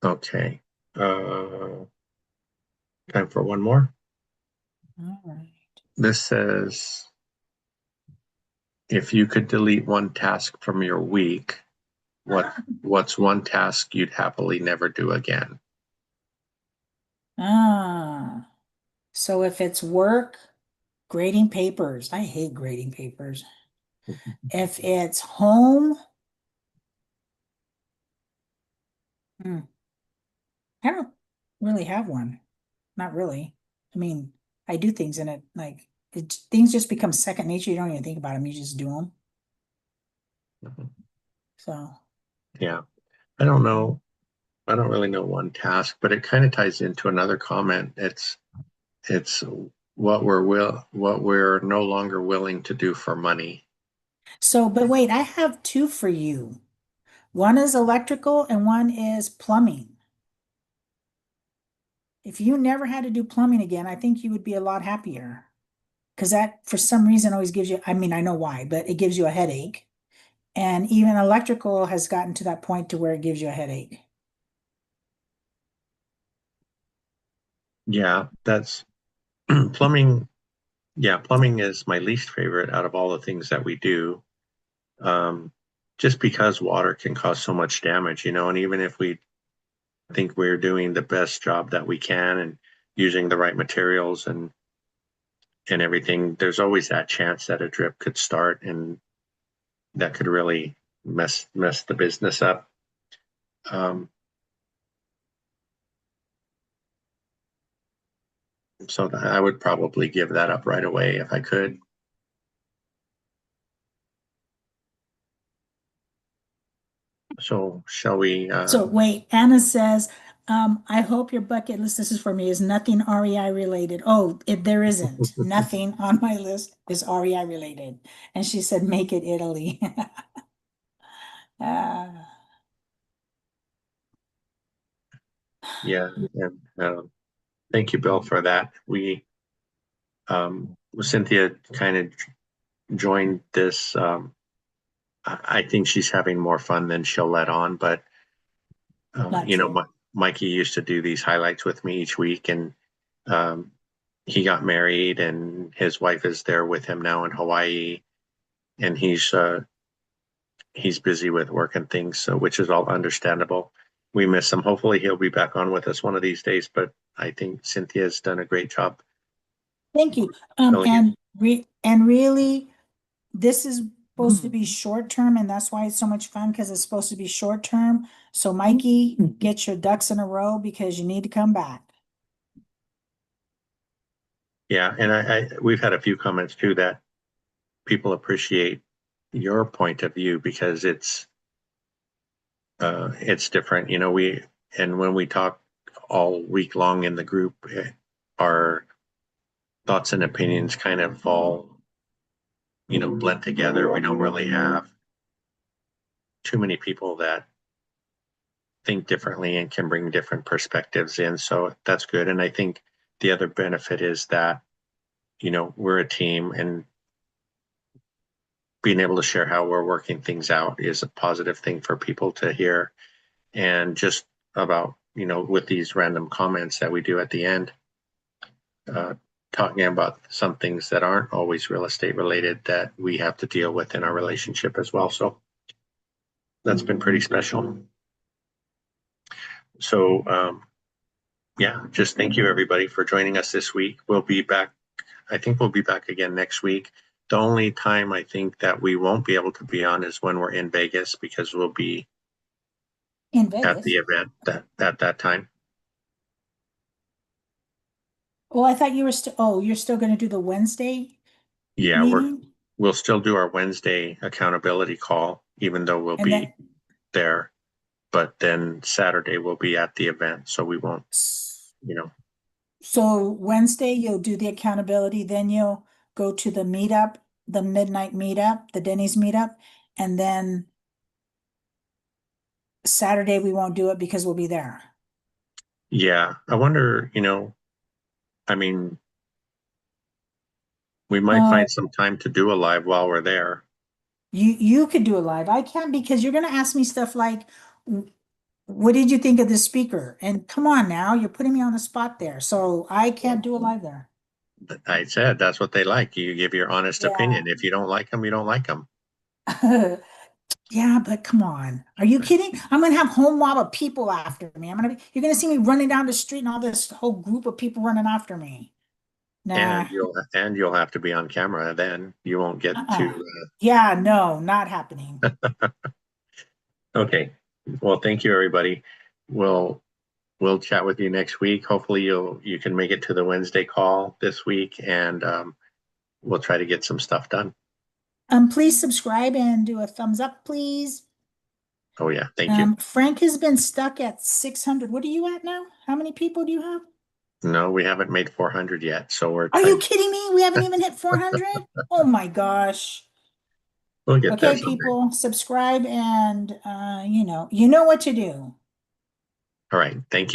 okay. Uh, Time for one more. All right. This says, if you could delete one task from your week, what's one task you'd happily never do again? Ah, so if it's work, grading papers, I hate grading papers. If it's home, hmm, I don't really have one. Not really. I mean, I do things in it, like things just become second nature. You don't even think about them, you just do them. So, Yeah, I don't know. I don't really know one task, but it kind of ties into another comment. It's what we're no longer willing to do for money. but wait, I have two for you. One is electrical and one is plumbing. If you never had to do plumbing again, I think you would be a lot happier. Because that, for some reason, always gives you, I mean, I know why, but it gives you a headache. And even electrical has gotten to that point to where it gives you a headache. Yeah, that's plumbing. Yeah, plumbing is my least favorite out of all the things that we do. Um, just because water can cause so much damage, and even if we think we're doing the best job that we can and using the right materials and everything, there's always that chance that a drip could start and that could really mess the business up. Um, so I would probably give that up right away if I could. So shall we? So wait, Anna says, I hope your bucket list, this is for me, is nothing REI related. Oh, there isn't. Nothing on my list is REI related. And she said, make it Italy. Ah. Yeah, and thank you, Bill, for that. We Cynthia kind of joined this. I think she's having more fun than she'll let on, but Not true. Mikey used to do these highlights with me each week, and um, he got married, and his wife is there with him now in Hawaii, and he's busy with work and things, so which is all understandable. We miss him. Hopefully, he'll be back on with us one of these days. But I think Cynthia's done a great job Thank you. filling in. And really, this is supposed to be short term, and that's why it's so much fun because it's supposed to be short term. So Mikey, get your ducks in a row because you need to come back. Yeah, and we've had a few comments too that people appreciate your point of view because it's different. And when we talk all week long in the group, our thoughts and opinions kind of all blend together. We don't really have too many people that think differently and can bring different perspectives in. So that's good. And I think the other benefit is that, we're a team, and being able to share how we're working things out is a positive thing for people to hear. And just about, with these random comments that we do at the end, uh, talking about some things that aren't always real estate related that we have to deal with in our relationship as well. So that's been pretty special. So, yeah, just thank you everybody for joining us this week. We'll be back. I think we'll be back again next week. The only time I think that we won't be able to be on is when we're in Vegas, because we'll be In at the Vegas. event at that time. Well, I thought you were you're still going to do the Wednesday Yeah, meeting we'll still do our Wednesday accountability call, even though we'll and be then there. But then Saturday we'll be at the event, so we won't, you know. so Wednesday you'll do the accountability, then you'll go to the meetup, the midnight meetup, the Denny's meetup, and then Saturday we won't do it because we'll be there. Yeah, I wonder, I mean, we might Oh, find some time to do a live while we're there. you could do a live. I can't because you're gonna ask me stuff like, what did you think of this speaker? And come on now, you're putting me on the spot there. So I can't do a live there. I said that's what they like. You give your honest Yeah. opinion. If you don't like them, you don't like them. Yeah, but come on. Are you kidding? I'm gonna have home mob of people after me. You're gonna see me running down the street and all this whole group of people running after me. And Nah. you'll have to be on camera. Then you won't get Uh-uh. to. Yeah, no, not happening. Okay. Well, thank you, everybody. We'll we'll chat with you next week. Hopefully, you can make it to the Wednesday call this week, and we'll try to get some stuff done. Please subscribe and do a thumbs up, please. Oh yeah, thank you. Frank has been stuck at 600. What are you at now? How many people do you have? No, we haven't made 400 yet, so we're Are you trying. kidding me? We haven't even hit 400? Oh my gosh. We'll get there Okay, someday. people, subscribe and you know what to do. All right. Thank you.